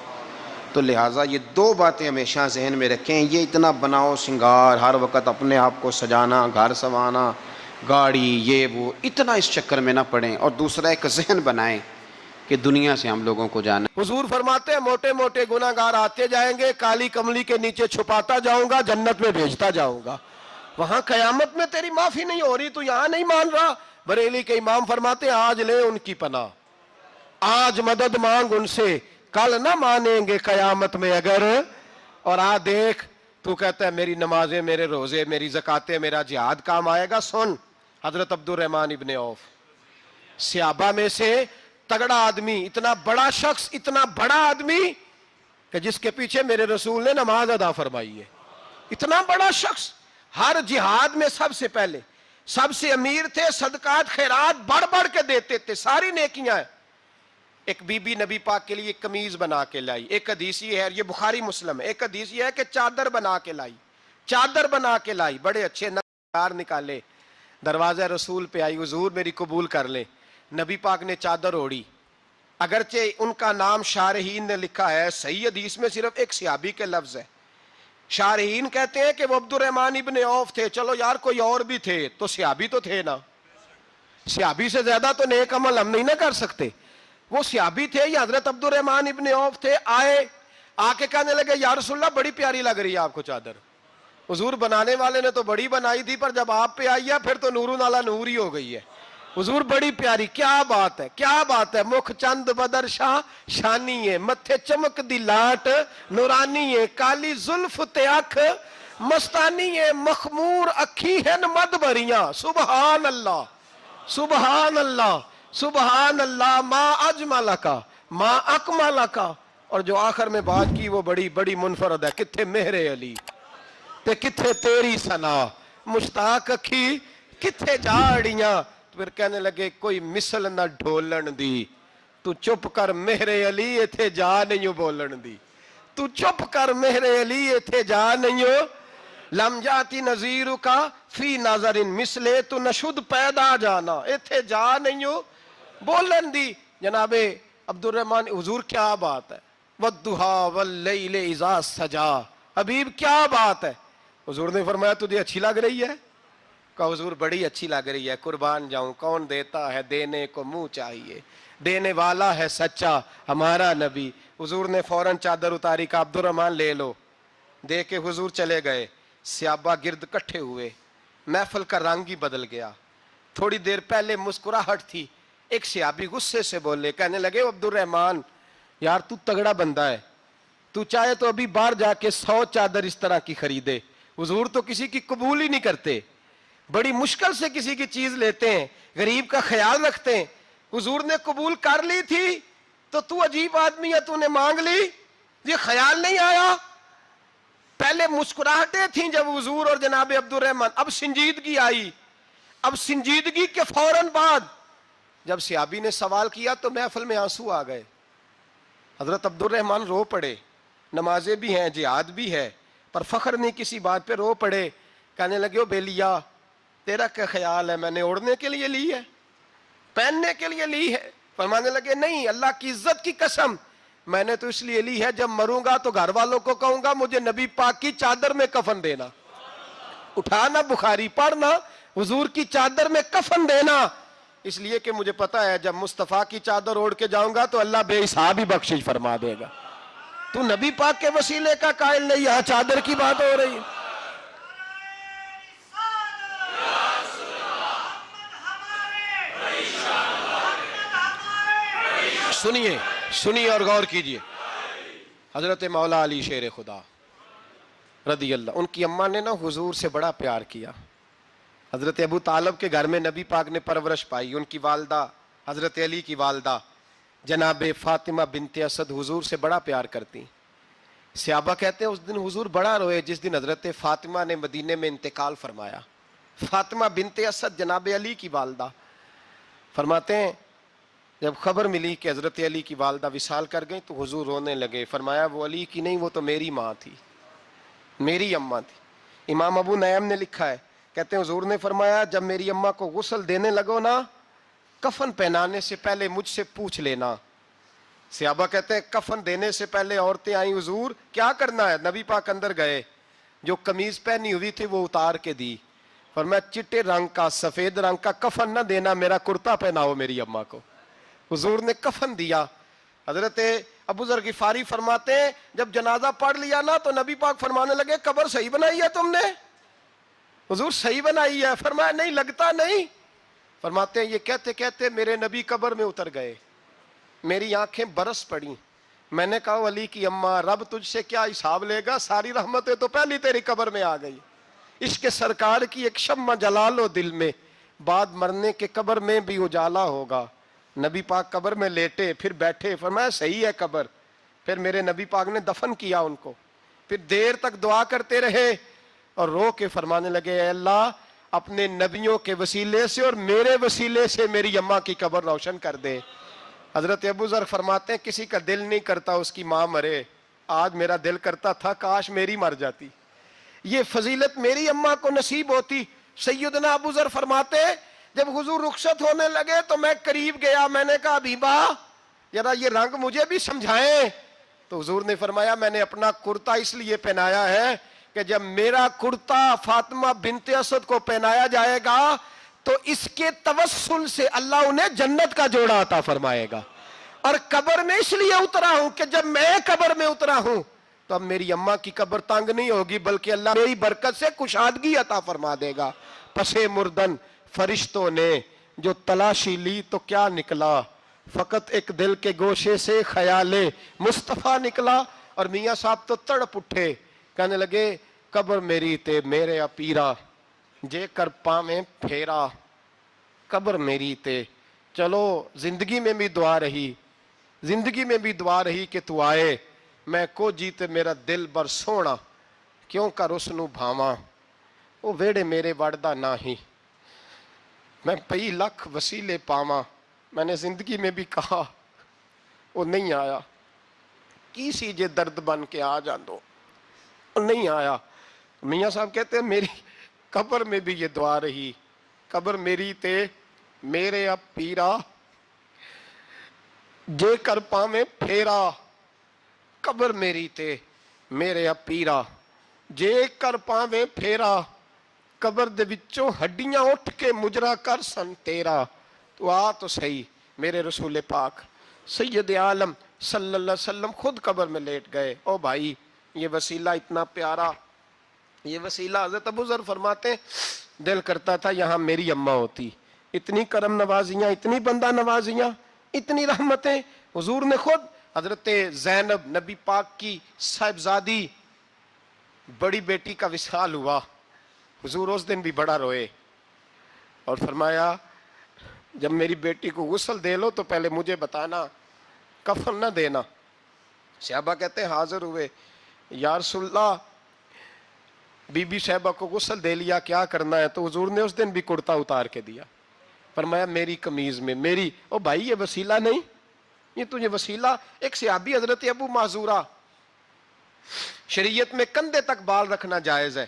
تو لہٰذا یہ 2 باتیں ہمیشہ ذہن میں رکھیں، یہ اتنا بناؤ سنگار، ہر وقت اپنے آپ کو سجانا، گھر سنوانا، گاڑی، یہ وہ، اتنا اس چکر میں نہ پڑیں، اور دوسرا ایک ذہن بنائیں کہ دنیا سے ہم لوگوں کو جانا۔ حضور فرماتے ہیں موٹے موٹے گناہ گار آتے جائیں گے، کالی کملی کے نیچے چھپاتا جاؤں گا، جنت میں بھیجتا جاؤں گا۔ وہاں قیامت میں تیری معافی نہیں ہو رہی، تو یہاں نہیں مان رہا۔ بریلی کے امام فرماتے ہیں آج لے ان کی پناہ، آج مدد مانگ ان سے، کل نہ مانیں گے قیامت میں اگر۔ اور دیکھ، تو کہتا ہے میری نمازیں، میرے روزے، میری زکاتیں، میرا جہاد کام آئے گا۔ سن، حضرت عبد الرحمن ابن عوف صحابہ میں سے تگڑا آدمی، اتنا بڑا شخص، اتنا بڑا آدمی کہ جس کے پیچھے میرے رسول نے نماز ادا فرمائی ہے، اتنا بڑا شخص، ہر جہاد میں سب سے پہلے، سب سے امیر تھے، صدقات خیرات بڑھ بڑھ کے دیتے تھے، ساری نیکیاں ہیں۔ ایک بی بی نبی پاک کے لیے ایک قمیض بنا کے لائی، ایک حدیث یہ ہے، یہ بخاری مسلم ہے، ایک حدیث یہ ہے کہ چادر بنا کے لائی، چادر بنا کے لائی، بڑے اچھے نقار نکالے، دروازہ رسول پہ آئی، حضور میری قبول کر لیں۔ نبی پاک نے چادر اوڑی، اگرچہ ان کا نام شارحین نے لکھا ہے، صحیح حدیث میں صرف ایک صحابی کے لفظ ہے۔ شارحین کہتے ہیں کہ وہ عبد الرحمن ابن عوف تھے، چلو یار کوئی اور بھی تھے تو صحابی تو تھے نا، صحابی سے زیادہ تو نیک عمل ہم نہیں نہ کر سکتے۔ وہ صحابی تھے، یہ حضرت عبد الرحمن ابن عوف تھے، آئے، آ کے کہنے لگے یا رسول اللہ بڑی پیاری لگ رہی ہے آپ کو چادر۔ حضور بنانے والے نے تو بڑی بنائی تھی، پر جب آپ پہ آئی ہے پھر تو نورون علی نور ہی ہو گئی ہے۔ حضور بڑی پیاری، کیا بات ہے، کیا بات ہے، مکھ چند بدر شاہ شانی ہے، متھے چمک دی لاٹ نورانی ہے، کالی زلف تے اکھ مستانی ہے، مخمور اکھی ہیں مد بریاں۔ سبحان اللہ، سبحان اللہ، سبحان اللہ، ما اجملکا ما اکملکا۔ اور جو آخر میں بات کی وہ بڑی بڑی منفرد ہے، کتھے مہر علی تے کتھے تیری ثنا، مشتاق اکھی کتھے جاڑیاں۔ پھر کہنے لگے کوئی مثل نہ ڈھولن دی، تو چپ کر مہر علی ایتھے جا نہیں بولن دی، تو چپ کر مہر علی ایتھے جا نہیں لم جاتی نظیر کا فی نظر مثلے، تو نشد پیدا جانا ایتھے جا نہیں بولن دی۔ جناب عبد الرحمن، حضور کیا بات ہے، والضحیٰ واللیل اذا سجا، حبیب کیا بات ہے۔ حضور نے فرمایا تجھے اچھی لگ رہی ہے؟ کہا حضور بڑی اچھی لگ رہی ہے، قربان جاؤں، کون دیتا ہے دینے کو منہ چاہیے، دینے والا ہے سچا ہمارا نبی۔ حضور نے فوراً چادر اتاری، کہا عبد الرحمن لے لو، دے کے حضور چلے گئے۔ صحابہ گرد کٹھے ہوئے، محفل کا رنگ ہی بدل گیا۔ تھوڑی دیر پہلے مسکراہٹ تھی، ایک صحابی غصے سے بولے، کہنے لگے عبد الرحمن یار تو تگڑا بندہ ہے، تو چاہے تو ابھی باہر جا کے 100 چادر اس طرح کی خریدے، حضور تو کسی کی قبول ہی نہیں کرتے، بڑی مشکل سے کسی کی چیز لیتے ہیں، غریب کا خیال رکھتے ہیں۔ حضور نے قبول کر لی تھی تو عجیب آدمی ہے، تو نے مانگ لی، یہ خیال نہیں آیا۔ پہلے مسکراہٹیں تھیں جب حضور اور جناب عبد الرحمن، اب سنجیدگی آئی۔ اب سنجیدگی کے فوراً بعد جب صحابی نے سوال کیا تو محفل میں آنسو آ گئے۔ حضرت عبد الرحمن رو پڑے، نمازیں بھی ہیں، جہاد بھی ہے، پر فخر نہیں کسی بات پہ، رو پڑے، کہنے لگے او بیلیا تیرا کیا خیال ہے، میں نے اوڑھنے کے لیے لی ہے، پہننے کے لیے لی ہے؟ فرمانے لگے نہیں، اللہ کی عزت کی قسم، میں نے تو اس لیے لی ہے جب مروں گا تو گھر والوں کو کہوں گا مجھے نبی پاک کی چادر میں کفن دینا، اٹھانا بخاری پڑھنا، حضور کی چادر میں کفن دینا، اس لیے کہ مجھے پتا ہے جب مصطفیٰ کی چادر اوڑھ کے جاؤں گا تو اللہ بے حساب ہی بخشش فرما دے گا۔ تو نبی پاک کے وسیلے کا قائل نہیں، یہاں چادر کی بات ہو رہی ہے۔ سنیے اور غور کیجئے، حضرت مولا علی شیر خدا رضی اللہ، ان کی اماں نے نا حضور سے بڑا پیار کیا۔ حضرت ابو طالب کے گھر میں نبی پاک نے پرورش پائی، ان کی والدہ حضرت علی کی والدہ جناب فاطمہ بنت اسد حضور سے بڑا پیار کرتی. صحابہ کہتے ہیں اس دن حضور بڑا روئے جس دن حضرت فاطمہ نے مدینے میں انتقال فرمایا. فاطمہ بنت اسد جناب علی کی والدہ فرماتے ہیں جب خبر ملی کہ حضرت علی کی والدہ وصال کر گئی تو حضور رونے لگے. فرمایا وہ علی کی نہیں، وہ تو میری ماں تھی، میری اماں تھی. امام ابو نعیم نے لکھا ہے، کہتے ہیں حضور نے فرمایا جب میری اماں کو غسل دینے لگو نا، کفن پہنانے سے پہلے مجھ سے پوچھ لینا. صحابہ کہتے ہیں کفن دینے سے پہلے عورتیں آئیں، حضور کیا کرنا ہے؟ نبی پاک اندر گئے، جو قمیض پہنی ہوئی تھی وہ اتار کے دی. فرمایا چٹے رنگ کا سفید رنگ کا کفن نہ دینا، میرا کرتا پہناؤ میری اماں کو. حضور نے کفن دیا. حضرت ابو ذر غفاری فرماتے ہیں جب جنازہ پڑھ لیا نا تو نبی پاک فرمانے لگے قبر صحیح بنائی ہے تم نے؟ حضور صحیح بنائی ہے. فرمایا نہیں لگتا نہیں. فرماتے ہیں یہ کہتے کہتے میرے نبی قبر میں اتر گئے، میری آنکھیں برس پڑیں. میں نے کہا علی کی اماں رب تجھ سے کیا حساب لے گا، ساری رحمتیں تو پہلی تیری قبر میں آ گئی. عشق سرکار کی ایک شمع جلا لو دل میں، بعد مرنے کے قبر میں بھی اجالا ہوگا. نبی پاک قبر میں لیٹے پھر بیٹھے. فرمایا صحیح ہے قبر. پھر میرے نبی پاک نے دفن کیا ان کو. پھر دیر تک دعا کرتے رہے اور رو کے فرمانے لگے اے اللہ اپنے نبیوں کے وسیلے سے اور میرے وسیلے سے میری اماں کی قبر روشن کر دے. حضرت ابو ذر فرماتے ہیں کسی کا دل نہیں کرتا اس کی ماں مرے، آج میرا دل کرتا تھا کاش میری مر جاتی، یہ فضیلت میری اماں کو نصیب ہوتی. سیدنا ابو ذر فرماتے جب حضور رخصت ہونے لگے تو میں قریب گیا، میں نے کہا حبیبہ ذرا یہ رنگ مجھے بھی سمجھائیں. تو حضور نے فرمایا میں نے اپنا کرتا اس لیے پہنایا ہے کہ جب میرا کرتا فاطمہ بنت اسد کو پہنایا جائے گا تو اس کے توسل سے اللہ انہیں جنت کا جوڑا عطا فرمائے گا. اور قبر میں اس لیے اترا ہوں کہ جب میں قبر میں اترا ہوں تو اب میری اماں کی قبر تنگ نہیں ہوگی بلکہ اللہ میری برکت سے کشادگی عطا فرما دے گا. پسے مردن فرشتوں نے جو تلاشی لی تو کیا نکلا، فقط ایک دل کے گوشے سے خیال مصطفیٰ نکلا. اور میاں صاحب تو تڑپ اٹھے، کہنے لگے قبر میری تے میرے اپیرا جے کر پاویں پھیرا. قبر میری تے چلو زندگی میں بھی دعا رہی، زندگی میں بھی دعا رہی کہ تو آئے. میں کو جیتے میرا دل بر سونا کیوں کر اس نو بھاواں، وہ ویڑے میرے وڑدا نہ ہی میں پئی لکھ وسیلے پاواں. میں نے زندگی میں بھی کہا وہ نہیں آیا، کی سی جے درد بن کے آ جاندو، وہ نہیں آیا. میاں صاحب کہتے ہیں میری قبر میں بھی یہ دعا رہی، قبر میری تے میرے اب پیرا جے کر پاویں پھیرا. قبر میری تے میرے اب پیرا جے کر پاویں پھیرا. قبر دے وچوں ہڈیاں اٹھ کے مجرا کر سن تیرا. تو آ تو صحیح. میرے رسول پاک سید عالم صلی اللہ علیہ وسلم خود قبر میں لیٹ گئے. او بھائی یہ وسیلہ اتنا پیارا، یہ وسیلہ. حضرت ابو ذر فرماتے ہیں دل کرتا تھا یہاں میری اماں ہوتی. اتنی کرم نوازیاں، اتنی بندہ نوازیاں، اتنی رحمتیں. حضور نے خود حضرت زینب نبی پاک کی صاحبزادی بڑی بیٹی کا وصال ہوا، حضور اس دن بھی بڑا روئے اور فرمایا جب میری بیٹی کو غسل دے لو تو پہلے مجھے بتانا، کفن نہ دینا. صحابہ کہتے ہیں حاضر ہوئے، یا رسول اللہ بی بی صاحبہ کو غسل دے لیا کیا کرنا ہے؟ تو حضور نے اس دن بھی کرتا اتار کے دیا. فرمایا میری قمیض میں میری. او بھائی یہ وسیلہ نہیں، یہ تجھے وسیلہ. ایک صحابی حضرت ابو معذورہ، شریعت میں کندھے تک بال رکھنا جائز ہے.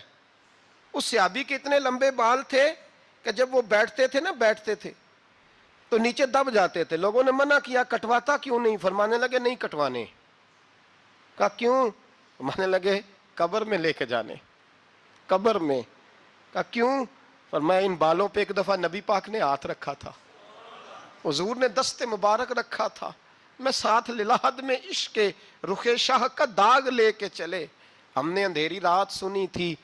اس صحابی کے اتنے لمبے بال تھے کہ جب وہ بیٹھتے تھے تو نیچے دب جاتے تھے. لوگوں نے منع کیا کٹواتا کیوں نہیں؟ فرمانے لگے نہیں کٹوانے. کہا کیوں؟ فرمانے لگے قبر میں لے کے جانے. قبر میں. کہا کیوں؟ فرمایا ان بالوں پہ ایک دفعہ نبی پاک نے ہاتھ رکھا تھا، حضور نے دست مبارک رکھا تھا. میں ساتھ للہد میں عشق رخ شاہ کا داغ لے کے چلے. ہم نے اندھیری رات سنی تھی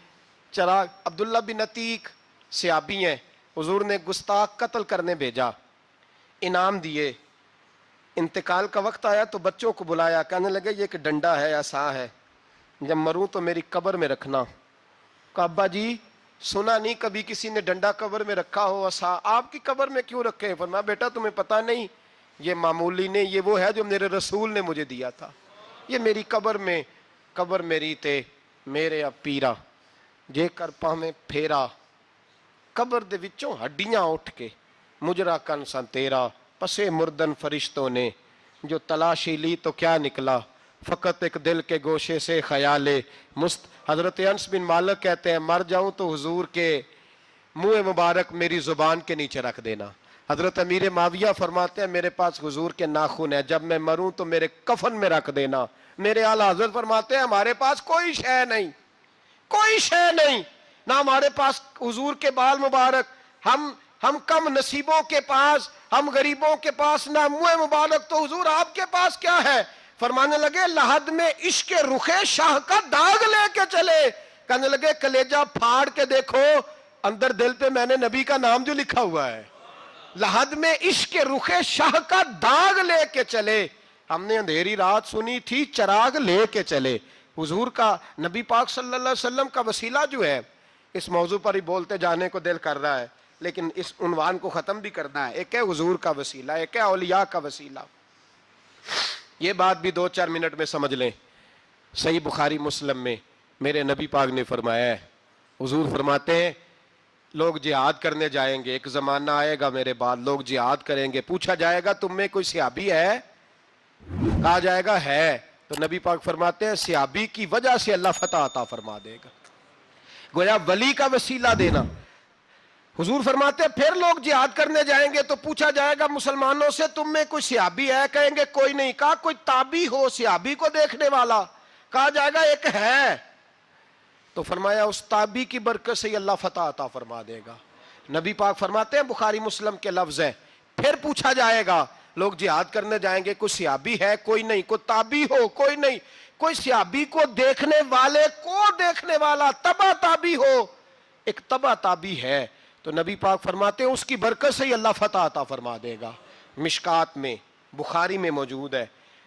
چراغ. عبداللہ بن عتیق صحابی ہیں، حضور نے گستاخ قتل کرنے بھیجا، انعام دیے. انتقال کا وقت آیا تو بچوں کو بلایا، کہنے لگے یہ ایک ڈنڈا ہے عصا ہے، جب مروں تو میری قبر میں رکھنا. کہا ابا جی سنا نہیں کبھی کسی نے ڈنڈا قبر میں رکھا ہو عصا، آپ کی قبر میں کیوں رکھے ہیں؟ فرمایا بیٹا تمہیں پتہ نہیں، یہ معمولی نہیں، یہ وہ ہے جو میرے رسول نے مجھے دیا تھا، یہ میری قبر میں، قبر میری تے میرے اب پیرا جے کر پاویں پھیرا، قبر دے وچوں ہڈیاں اٹھ کے مجرا کن سن تیرا، پسے مردن فرشتوں نے جو تلاشی لی تو کیا نکلا، فقط ایک دل کے گوشے سے خیال حضرت انس بن مالک کہتے ہیں مر جاؤں تو حضور کے منہ مبارک میری زبان کے نیچے رکھ دینا۔ حضرت امیر معاویہ فرماتے ہیں میرے پاس حضور کے ناخن ہے، جب میں مروں تو میرے کفن میں رکھ دینا۔ میرے اعلیٰ حضرت فرماتے ہیں ہمارے پاس کوئی شے نہیں، کوئی شے نہیں، نہ ہمارے پاس حضور کے بال مبارک، ہم کم نصیبوں کے پاس، ہم غریبوں کے پاس نہ منہ مبارک، تو حضور آپ کے پاس کیا ہے؟ فرمانے لگے لحد میں عشق رخ شاہ کا داغ لے کے چلے، کہنے لگے کلیجہ پھاڑ کے دیکھو اندر دل پہ میں نے نبی کا نام جو لکھا ہوا ہے، لحد میں عشق رخ شاہ کا داغ لے کے چلے، ہم نے اندھیری رات سنی تھی چراغ لے کے چلے۔ حضور کا، نبی پاک صلی اللہ علیہ وسلم کا وسیلہ جو ہے، اس موضوع پر ہی بولتے جانے کو دل کر رہا ہے لیکن اس عنوان کو ختم بھی کرنا ہے۔ ایک ہے حضور کا وسیلہ، ایک ہے اولیاء کا وسیلہ۔ یہ بات بھی 2-4 منٹ میں سمجھ لیں۔ صحیح بخاری مسلم میں میرے نبی پاک نے فرمایا ہے، حضور فرماتے ہیں لوگ جہاد کرنے جائیں گے، ایک زمانہ آئے گا میرے بعد لوگ جہاد کریں گے، پوچھا جائے گا تم میں کوئی صحابی ہے؟ کہا جائے گا ہے، تو نبی پاک فرماتے ہیں صحابی کی وجہ سے اللہ فتح عطا فرما دے گا۔ گویا ولی کا وسیلہ دینا۔ حضور فرماتے ہیں پھر لوگ جہاد کرنے جائیں گے تو پوچھا جائے گا مسلمانوں سے تم میں کوئی صحابی ہے؟ کہیں گے کوئی نہیں۔ کہا کوئی تابعی ہو صحابی کو دیکھنے والا؟ کہا جائے گا ایک ہے۔ تو فرمایا اس تابعی کی برکت سے اللہ فتح عطا فرما دے گا۔ نبی پاک فرماتے ہیں بخاری مسلم کے لفظ ہے، پھر پوچھا جائے گا لوگ جہاد کرنے جائیں گے، کوئی صحابی ہے؟ کوئی نہیں۔ کوئی تابعی ہو؟ کوئی نہیں۔ کوئی صحابی کو دیکھنے والے کو دیکھنے والا تبع تابعی ہو؟ ایک تبع تابعی ہے، تو نبی پاک فرماتے ہیں اس کی برکت سے ہی اللہ فتح عطا فرما دے گا۔ مشکات میں، بخاری میں موجود ہے،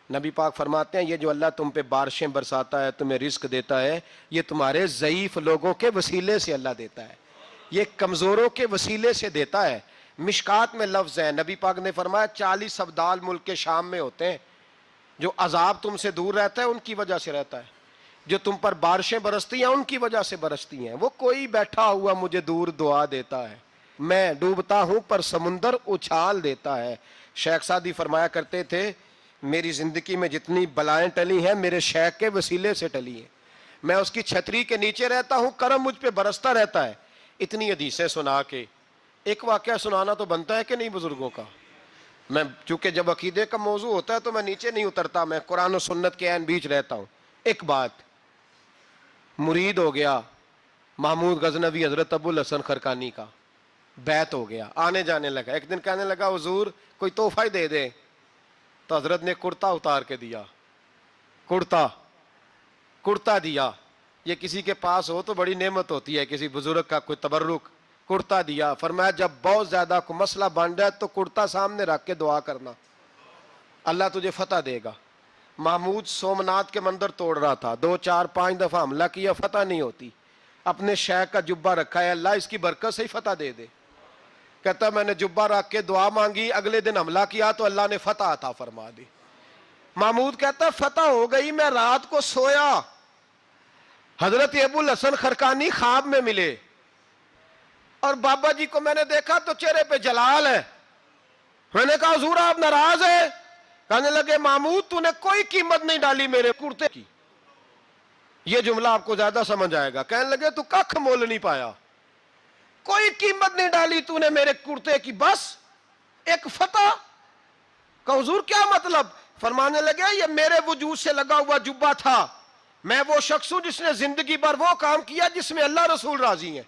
نبی پاک فرماتے ہیں یہ جو اللہ تم پہ بارشیں برساتا ہے، تمہیں رزق دیتا ہے، یہ تمہارے ضعیف لوگوں کے وسیلے سے اللہ دیتا ہے، یہ کمزوروں کے وسیلے سے دیتا ہے۔ مشکات میں لفظ ہے، نبی پاک نے فرمایا 40 ابدال ملک کے شام میں ہوتے ہیں، جو عذاب تم سے دور رہتا ہے ان کی وجہ سے رہتا ہے، جو تم پر بارشیں برستی ہیں ان کی وجہ سے برستی ہیں۔ وہ کوئی بیٹھا ہوا مجھے دور دعا دیتا ہے، میں ڈوبتا ہوں پر سمندر اچھال دیتا ہے۔ شیخ سعدی فرمایا کرتے تھے میری زندگی میں جتنی بلائیں ٹلی ہیں میرے شیخ کے وسیلے سے ٹلی ہیں، میں اس کی چھتری کے نیچے رہتا ہوں، کرم مجھ پہ برستا رہتا ہے۔ اتنی حدیثیں سنا کے ایک واقعہ سنانا تو بنتا ہے کہ نہیں بزرگوں کا؟ میں چونکہ جب عقیدے کا موضوع ہوتا ہے تو میں نیچے نہیں اترتا، میں قرآن و سنت کے عین بیچ رہتا ہوں۔ ایک بات، مرید ہو گیا محمود غزنوی حضرت ابو الحسن خرقانی کا، بیعت ہو گیا، آنے جانے لگا۔ ایک دن کہنے لگا حضور کوئی تحفہ ہی دے دے، تو حضرت نے کرتا اتار کے دیا، کرتا دیا۔ یہ کسی کے پاس ہو تو بڑی نعمت ہوتی ہے، کسی بزرگ کا کوئی تبرک، کرتا دیا۔ فرمایا جب بہت زیادہ کوئی مسئلہ بن جائے تو کرتا سامنے رکھ کے دعا کرنا، اللہ تجھے فتح دے گا۔ محمود سومنات کے مندر توڑ رہا تھا، 2-4-5 دفعہ حملہ کیا، فتح نہیں ہوتی، اپنے شیخ کا جبہ رکھا ہے، اللہ اس کی برکت سے ہی فتح دے دے۔ کہتا میں نے جبہ رکھ کے دعا مانگی، اگلے دن حملہ کیا تو اللہ نے فتح عطا فرما دی۔ محمود کہتا فتح ہو گئی، میں رات کو سویا، حضرت ابو الحسن خرقانی خواب میں ملے، اور بابا جی کو میں نے دیکھا تو چہرے پہ جلال ہے۔ میں نے کہا حضور آپ ناراض ہیں؟ کہنے لگے محمود تو نے کوئی قیمت نہیں ڈالی میرے کرتے کی۔ یہ جملہ آپ کو زیادہ سمجھ آئے گا۔ کہنے لگے تو ککھ مول نہیں پایا، کوئی قیمت نہیں ڈالی تو نے میرے کرتے کی، بس ایک فتح۔ کہ حضور کیا مطلب؟ فرمانے لگے یہ میرے وجود سے لگا ہوا جبہ تھا، میں وہ شخص ہوں جس نے زندگی بھر وہ کام کیا جس میں اللہ رسول راضی ہیں،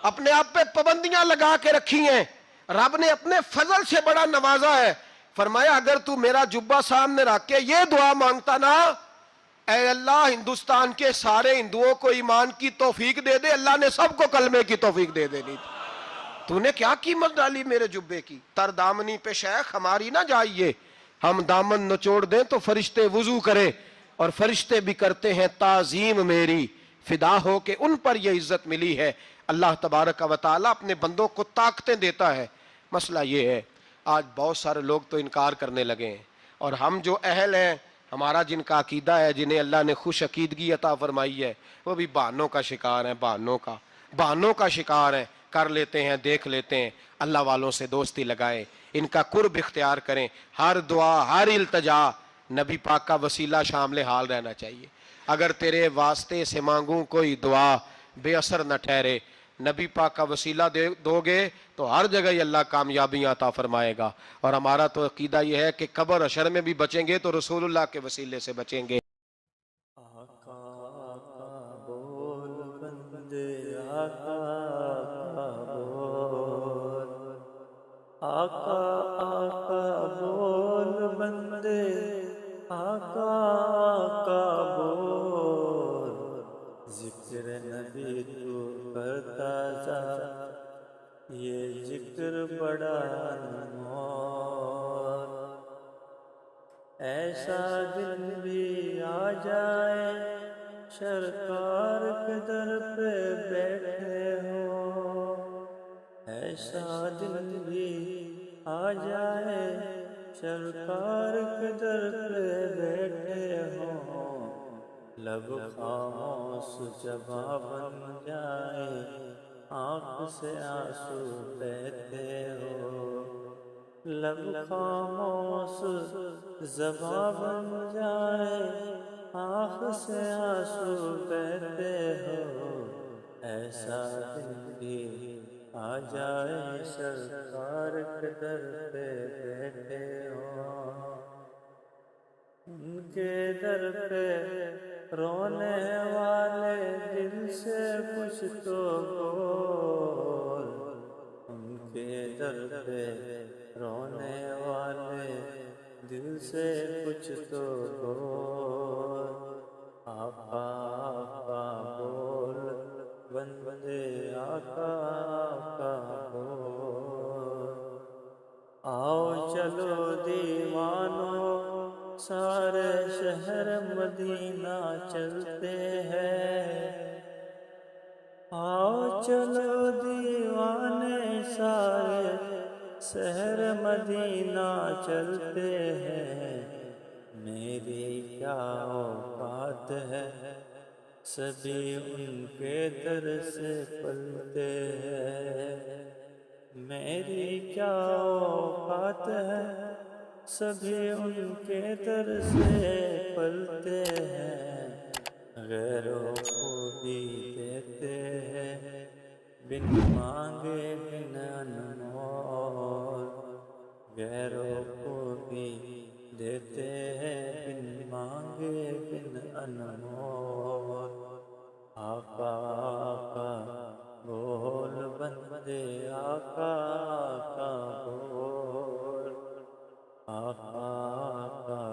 اپنے آپ پہ پابندیاں لگا کے رکھی ہیں، رب نے اپنے فضل سے بڑا نوازا ہے۔ فرمایا اگر تو میرا جبہ سامنے رکھ کے یہ دعا مانگتا نا، اے اللہ ہندوستان کے سارے ہندوؤں کو ایمان کی توفیق دے دے، اللہ نے سب کو کلمے کی توفیق دے دینی تھی۔ تو نے کیا قیمت ڈالی میرے جبے کی؟ تر دامنی پہ شیخ ہماری نہ جائیے، ہم دامن نچوڑ دیں تو فرشتے وضو کرے، اور فرشتے بھی کرتے ہیں تعظیم میری، فدا ہو کہ ان پر یہ عزت ملی ہے۔ اللہ تبارک و تعالیٰ اپنے بندوں کو طاقتیں دیتا ہے۔ مسئلہ یہ ہے آج بہت سارے لوگ تو انکار کرنے لگے ہیں، اور ہم جو اہل ہیں، ہمارا جن کا عقیدہ ہے، جنہیں اللہ نے خوش عقیدگی عطا فرمائی ہے، وہ بھی بہانوں کا شکار ہیں، بہانوں کا شکار ہیں۔ کر لیتے ہیں، دیکھ لیتے ہیں۔ اللہ والوں سے دوستی لگائیں، ان کا قرب اختیار کریں۔ ہر دعا، ہر التجا نبی پاک کا وسیلہ شامل حال رہنا چاہیے۔ اگر تیرے واسطے سے مانگوں کوئی دعا بے اثر نہ ٹھہرے، نبی پاک کا وسیلہ دو گے تو ہر جگہ ہی اللہ کامیابیاں عطا فرمائے گا۔ اور ہمارا تو عقیدہ یہ ہے کہ قبر حشر میں بھی بچیں گے تو رسول اللہ کے وسیلے سے بچیں گے۔ آقا آقا بول بندے آقا آقا بول، آقا آقا بول بندے آقا آقا بول، ذکر نبی تو کرتا جا یہ ذکر بڑا انمول، ایسا دن بھی آ جائے سرکار کے در پہ بیٹھے ہو، ایسا دن بھی آ جائے سرکار کے در پہ بیٹھے ہو، لب خاموش جباں بن جائے آنکھ سے آنسو بہتے ہو، لب خاموش زباں بن جائے آنکھ سے آنسو بہتے ہو، ایسا دن بھی آ جائے سرکار کے در پہ بیٹھے ہو، ان کے در پہ رونے والے دل سے کچھ تو بول، ان کے در پہ رونے والے دل سے کچھ تو بول، آقا آقا بول بندے آقا آقا بول، آؤ چلو دیوانوں سارے شہر مدینہ چلتے ہیں، آؤ چلو دیوانے سارے شہر مدینہ چلتے ہیں، میری کیا اوقات ہے سبھی ان کے در سے پلتے ہیں، میری کیا اوقات ہے سبھی ان کے در سے پلتے ہیں، غیروں کو بھی دیتے ہیں بن مانگے بن انمول، غیروں کو بھی دیتے ہیں بن مانگے بن انمول، آقا آقا بول بندے آقا آقا بول، آقا آقا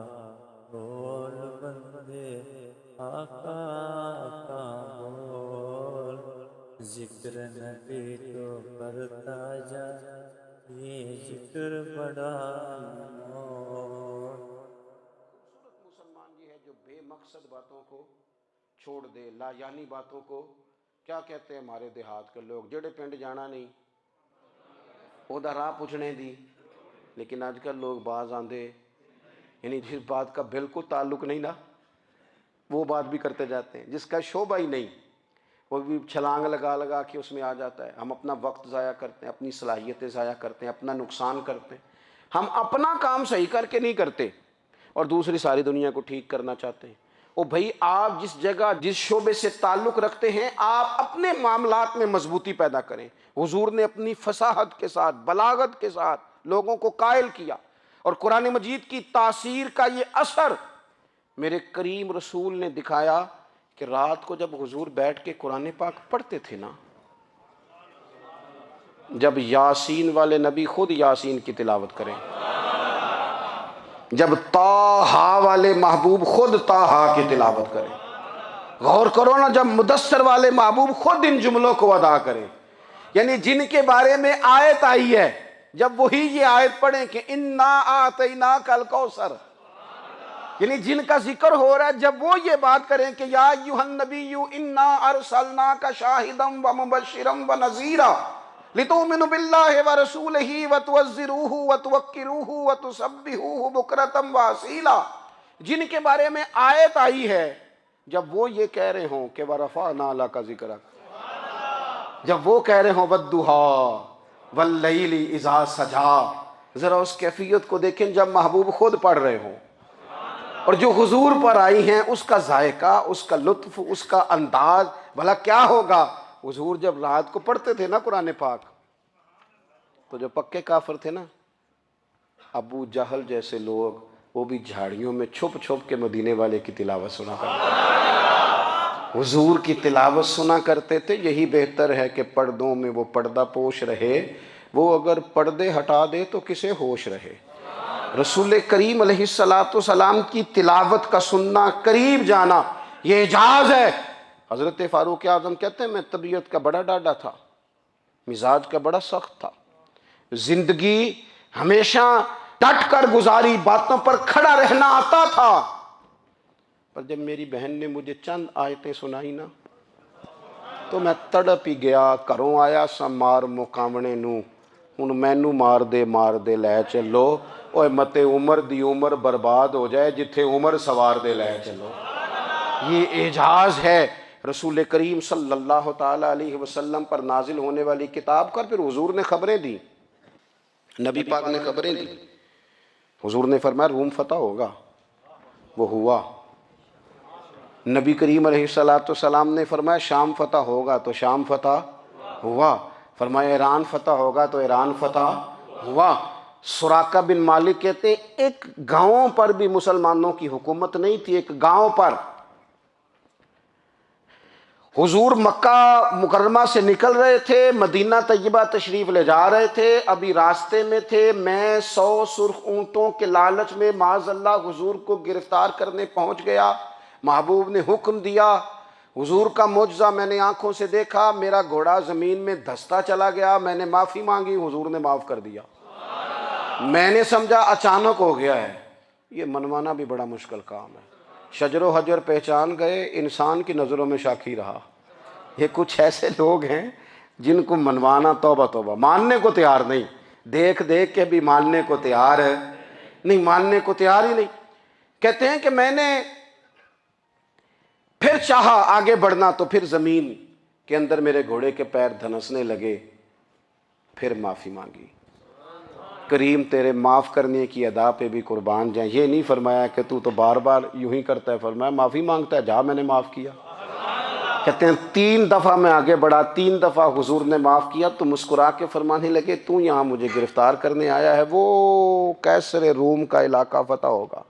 بول بندے آقا آقا بول، ذکر نبی تو کرتا جا یہ ذکر بڑا انمول۔ خوبصورت مسلمان یہ ہے جو بے مقصد باتوں کو چھوڑ دے، لا یعنی باتوں کو کیا کہتے ہیں ہمارے دیہات کے لوگ، جڑے پنڈ جانا نہیں وہ دا راہ پوچھنے دی، لیکن آج کل لوگ باز آندے یعنی جس بات کا بالکل تعلق نہیں نا وہ بات بھی کرتے جاتے ہیں، جس کا شعبہ ہی نہیں وہ بھی چھلانگ لگا لگا کے اس میں آ جاتا ہے۔ ہم اپنا وقت ضائع کرتے ہیں، اپنی صلاحیتیں ضائع کرتے ہیں، اپنا نقصان کرتے ہیں، ہم اپنا کام صحیح کر کے نہیں کرتے اور دوسری ساری دنیا کو ٹھیک کرنا چاہتے ہیں۔ او بھائی آپ جس جگہ جس شعبے سے تعلق رکھتے ہیں آپ اپنے معاملات میں مضبوطی پیدا کریں۔ حضور نے اپنی فصاحت کے ساتھ بلاغت کے ساتھ لوگوں کو قائل کیا، اور قرآن مجید کی تاثیر کا یہ اثر میرے کریم رسول نے دکھایا کہ رات کو جب حضور بیٹھ کے قرآن پاک پڑھتے تھے نا، جب یاسین والے نبی خود یاسین کی تلاوت کریں، جب طٰہٰ والے محبوب خود طٰہٰ کی تلاوت کریں، غور کرو نا، جب مدثر والے محبوب خود ان جملوں کو ادا کریں، یعنی جن کے بارے میں آیت آئی ہے جب وہی یہ آیت پڑھیں کہ اِنَّا أَعْطَيْنَاكَ الْكَوْثَرَ، یعنی جن کا ذکر ہو رہا ہے، جب وہ یہ بات کریں کہ یا ایھا النبی انا ارسلناک شاہدا ومبشرا ونذیرا لتؤمنوا باللہ ورسولہ وتعزروہ وتوقروہ وتسبحوہ بکرۃ واصیلا، جن کے بارے میں آیت آئی ہے، جب وہ یہ کہہ رہے ہوں کہ ورفعنا لک ذکرک، جب وہ کہہ رہے ہوں والضحیٰ واللیل اذا سجا، ذرا اس کیفیت کو دیکھیں جب محبوب خود پڑھ رہے ہوں، اور جو حضور پر آئی ہیں اس کا ذائقہ، اس کا لطف، اس کا انداز بھلا کیا ہوگا۔ حضور جب رات کو پڑھتے تھے نا قرآن پاک، تو جو پکے کافر تھے نا، ابو جہل جیسے لوگ، وہ بھی جھاڑیوں میں چھپ چھپ کے مدینے والے کی تلاوت سنا کرتے تھے، حضور کی تلاوت سنا کرتے تھے۔ یہی بہتر ہے کہ پردوں میں وہ پردہ پوش رہے، وہ اگر پردے ہٹا دے تو کسے ہوش رہے۔ رسول کریم علیہ السلام کی تلاوت کا سننا، قریب جانا، یہ اعجاز ہے۔ حضرت فاروق اعظم کہتے ہیں میں طبیعت کا بڑا ڈاڈا تھا، مزاج کا بڑا سخت تھا، زندگی ہمیشہ ڈٹ کر گزاری، باتوں پر کھڑا رہنا آتا تھا، پر جب میری بہن نے مجھے چند آیتیں سنائی نا تو میں تڑپ ہی گیا۔ گھروں آیا سا مار مقامنے نو، ہن مینو مار دے لے چلو، اوے متے عمر دی عمر برباد ہو جائے، جتھے عمر سوار دے لے چلو۔ یہ اعجاز ہے رسول کریم صلی اللہ تعالیٰ علیہ وسلم پر نازل ہونے والی کتاب کا۔ پھر حضور نے خبریں دی، نبی پاک نے خبریں دی۔ حضور نے فرمایا روم فتح ہوگا، وہ ہوا۔ نبی کریم علیہ السلام نے فرمایا شام فتح ہوگا، تو شام فتح ہوا۔ فرمایا ایران فتح ہوگا، تو ایران فتح ہوا۔ سراقہ بن مالک کہتے ہیں ایک گاؤں پر بھی مسلمانوں کی حکومت نہیں تھی، ایک گاؤں پر۔ حضور مکہ مکرمہ سے نکل رہے تھے، مدینہ طیبہ تشریف لے جا رہے تھے، ابھی راستے میں تھے، میں 100 سرخ اونٹوں کے لالچ میں معاذ اللہ حضور کو گرفتار کرنے پہنچ گیا۔ محبوب نے حکم دیا، حضور کا معجزہ میں نے آنکھوں سے دیکھا، میرا گھوڑا زمین میں دھستا چلا گیا، میں نے معافی مانگی، حضور نے معاف کر دیا۔ میں نے سمجھا اچانک ہو گیا ہے۔ یہ منوانا بھی بڑا مشکل کام ہے۔ شجر و حجر پہچان گئے، انسان کی نظروں میں شاکی رہا۔ یہ کچھ ایسے لوگ ہیں جن کو منوانا توبہ توبہ، ماننے کو تیار نہیں، دیکھ دیکھ کے بھی ماننے کو تیار ہے نہیں، ماننے کو تیار ہی نہیں۔ کہتے ہیں کہ میں نے پھر چاہا آگے بڑھنا، تو پھر زمین کے اندر میرے گھوڑے کے پیر دھنسنے لگے، پھر معافی مانگی۔ کریم تیرے معاف کرنے کی ادا پہ بھی قربان جائیں۔ یہ نہیں فرمایا کہ تو بار بار یوں ہی کرتا ہے، فرمایا معافی مانگتا ہے، جا میں نے معاف کیا۔ کہتے ہیں 3 دفعہ میں آگے بڑھا، 3 دفعہ حضور نے معاف کیا، تو مسکرا کے فرمانے لگے تو یہاں مجھے گرفتار کرنے آیا ہے، وہ کیسر روم کا علاقہ فتح ہوگا۔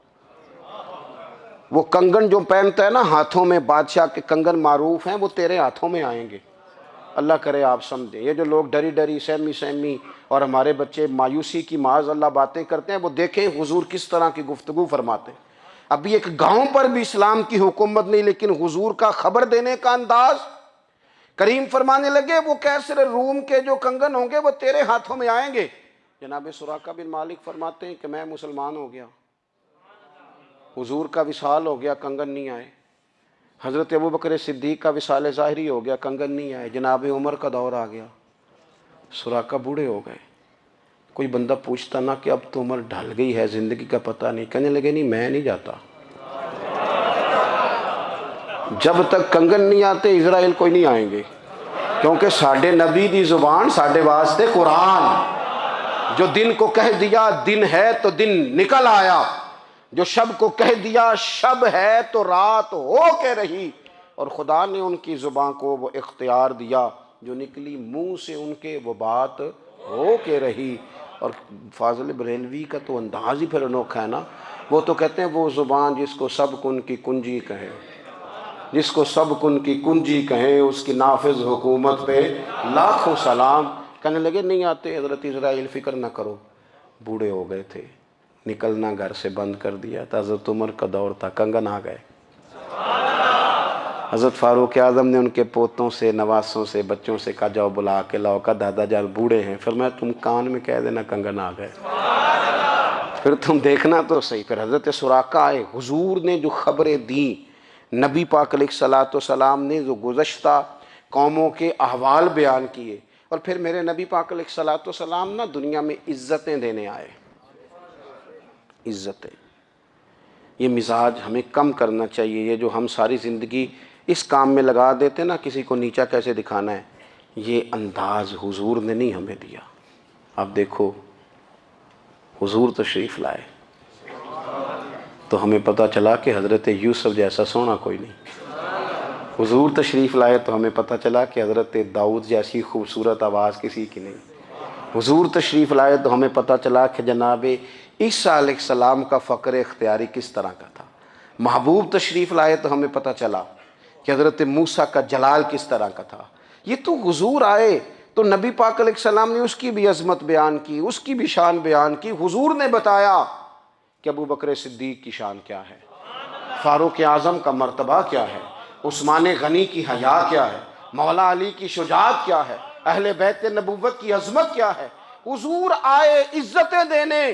وہ کنگن جو پہنتا ہے نا ہاتھوں میں، بادشاہ کے کنگن معروف ہیں، وہ تیرے ہاتھوں میں آئیں گے۔ اللہ کرے آپ سمجھیں۔ یہ جو لوگ ڈری ڈری سہمی اور ہمارے بچے مایوسی کی معاذ اللہ باتیں کرتے ہیں، وہ دیکھیں حضور کس طرح کی گفتگو فرماتے ہیں۔ ابھی ایک گاؤں پر بھی اسلام کی حکومت نہیں، لیکن حضور کا خبر دینے کا انداز۔ کریم فرمانے لگے وہ کیسر روم کے جو کنگن ہوں گے وہ تیرے ہاتھوں میں آئیں گے۔ جناب سراقہ بن مالک فرماتے ہیں کہ میں مسلمان ہو گیا، حضور کا وصال ہو گیا، کنگن نہیں آئے۔ حضرت ابوبکر صدیق کا وصال ظاہری ہو گیا، کنگن نہیں آئے۔ جناب عمر کا دور آ گیا، سراقہ بوڑھے ہو گئے۔ کوئی بندہ پوچھتا نا کہ اب تو عمر ڈھل گئی ہے، زندگی کا پتہ نہیں، کہنے لگے نہیں میں نہیں جاتا، جب تک کنگن نہیں آتے اسرائیل کوئی نہیں آئیں گے، کیونکہ ساڈے نبی دی زبان ساڈے واسطے قرآن۔ جو دن کو کہہ دیا دن ہے تو دن نکل آیا، جو شب کو کہہ دیا شب ہے تو رات ہو کے رہی، اور خدا نے ان کی زبان کو وہ اختیار دیا، جو نکلی منہ سے ان کے وہ بات ہو کے رہی۔ اور فاضل بریلوی کا تو انداز ہی پھر انوکھا ہے نا، وہ تو کہتے ہیں وہ زبان جس کو سب کن کی کنجی کہیں، جس کو سب کن کی کنجی کہیں، اس کی نافذ حکومت پہ لاکھوں سلام۔ کہنے لگے نہیں آتے حضرت اسرائیل، فکر نہ کرو، بوڑھے ہو گئے تھے، نکلنا گھر سے بند کر دیا تھا، حضرت عمر کا دور تھا، کنگن آ گئے۔ حضرت فاروق اعظم نے ان کے پوتوں سے، نواسوں سے، بچوں سے کہا جاؤ بلا کے لاؤ، کا دادا جان بوڑھے ہیں، فرمایا تم کان میں کہہ دینا کنگن آ گئے۔ پھر تم دیکھنا تو صحیح، پھر حضرت سراقہ آئے، حضور نے جو خبریں دیں، نبی پاک علیہ الصلوۃ والسلام نے جو گزشتہ قوموں کے احوال بیان کیے، اور پھر میرے نبی پاک علیہ الصلوۃ والسلام نا دنیا میں عزتیں دینے آئے، عزتیں۔ یہ مزاج ہمیں کم کرنا چاہیے، یہ جو ہم ساری زندگی اس کام میں لگا دیتے نا، کسی کو نیچا کیسے دکھانا ہے، یہ انداز حضور نے نہیں ہمیں دیا۔ اب دیکھو حضور تشریف لائے تو ہمیں پتہ چلا کہ حضرت یوسف جیسا سونا کوئی نہیں، حضور تشریف لائے تو ہمیں پتہ چلا کہ حضرت داؤد جیسی خوبصورت آواز کسی کی نہیں، حضور تشریف لائے تو ہمیں پتہ چلا کہ جناب عیسیٰ علیہ السلام کا فقر اختیاری کس طرح کا تھا، محبوب تشریف لائے تو ہمیں پتہ چلا کہ حضرت موسیٰ کا جلال کس طرح کا تھا۔ یہ تو حضور آئے تو نبی پاک علیہ السلام نے اس کی بھی عظمت بیان کی، اس کی بھی شان بیان کی۔ حضور نے بتایا کہ ابو بکر صدیق کی شان کیا ہے، فاروق اعظم کا مرتبہ کیا ہے، عثمان غنی کی حیا کیا ہے، مولا علی کی شجاعت کیا ہے، اہل بیت نبوت کی عظمت کیا ہے۔ حضور آئے عزتیں دینے،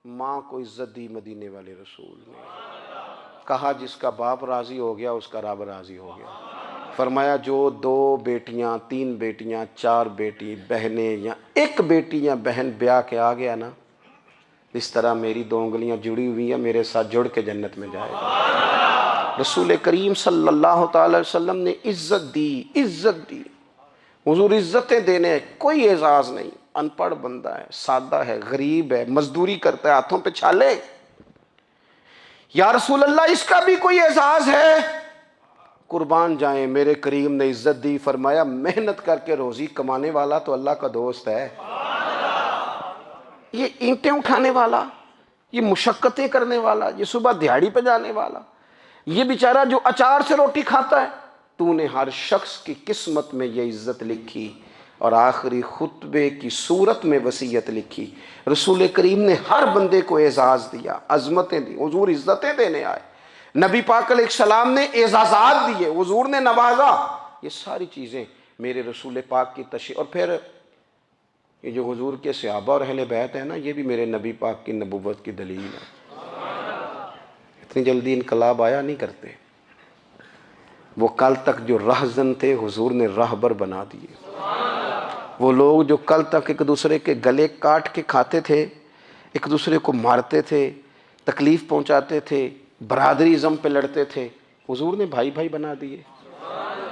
ماں کو عزت دی مدینے والے رسول نے، کہا جس کا باپ راضی ہو گیا اس کا رب راضی ہو گیا۔ فرمایا جو 2 بیٹیاں 3 بیٹیاں 4 بیٹی بہنیں یا ایک بیٹی یا بہن بیاہ کے آ گیا نا، اس طرح میری 2 انگلیاں جڑی ہوئی ہیں، میرے ساتھ جڑ کے جنت میں جائے گا۔ رسول کریم صلی اللہ تعالی وسلم نے عزت دی، عزت دی۔ حضور عزتیں دینے، کوئی اعزاز نہیں، ان پڑھ بندہ ہے، سادہ ہے، غریب ہے، مزدوری کرتا ہے، ہاتھوں پہ چھالے، یا رسول اللہ اس کا بھی کوئی اعزاز ہے؟ قربان جائیں، میرے کریم نے عزت دی، فرمایا محنت کر کے روزی کمانے والا تو اللہ کا دوست ہے، یہ اینٹیں اٹھانے والا، یہ مشقتیں کرنے والا، یہ صبح دیہڑی پہ جانے والا، یہ بیچارہ جو اچار سے روٹی کھاتا ہے، تو نے ہر شخص کی قسمت میں یہ عزت لکھی اور آخری خطبے کی صورت میں وصیت لکھی۔ رسول کریم نے ہر بندے کو اعزاز دیا، عظمتیں دی، حضور عزتیں دینے آئے، نبی پاک علیہ السلام نے اعزازات دیے، حضور نے نوازا۔ یہ ساری چیزیں میرے رسول پاک کی تشریف، اور پھر یہ جو حضور کے صحابہ اور اہل بیت ہیں نا، یہ بھی میرے نبی پاک کی نبوت کی دلیل ہے۔ اتنی جلدی انقلاب آیا نہیں کرتے، وہ کل تک جو رہزن تھے حضور نے راہبر بنا دیے، وہ لوگ جو کل تک ایک دوسرے کے گلے کاٹ کے کھاتے تھے، ایک دوسرے کو مارتے تھے، تکلیف پہنچاتے تھے، برادری ازم پہ لڑتے تھے، حضور نے بھائی بھائی بنا دیے۔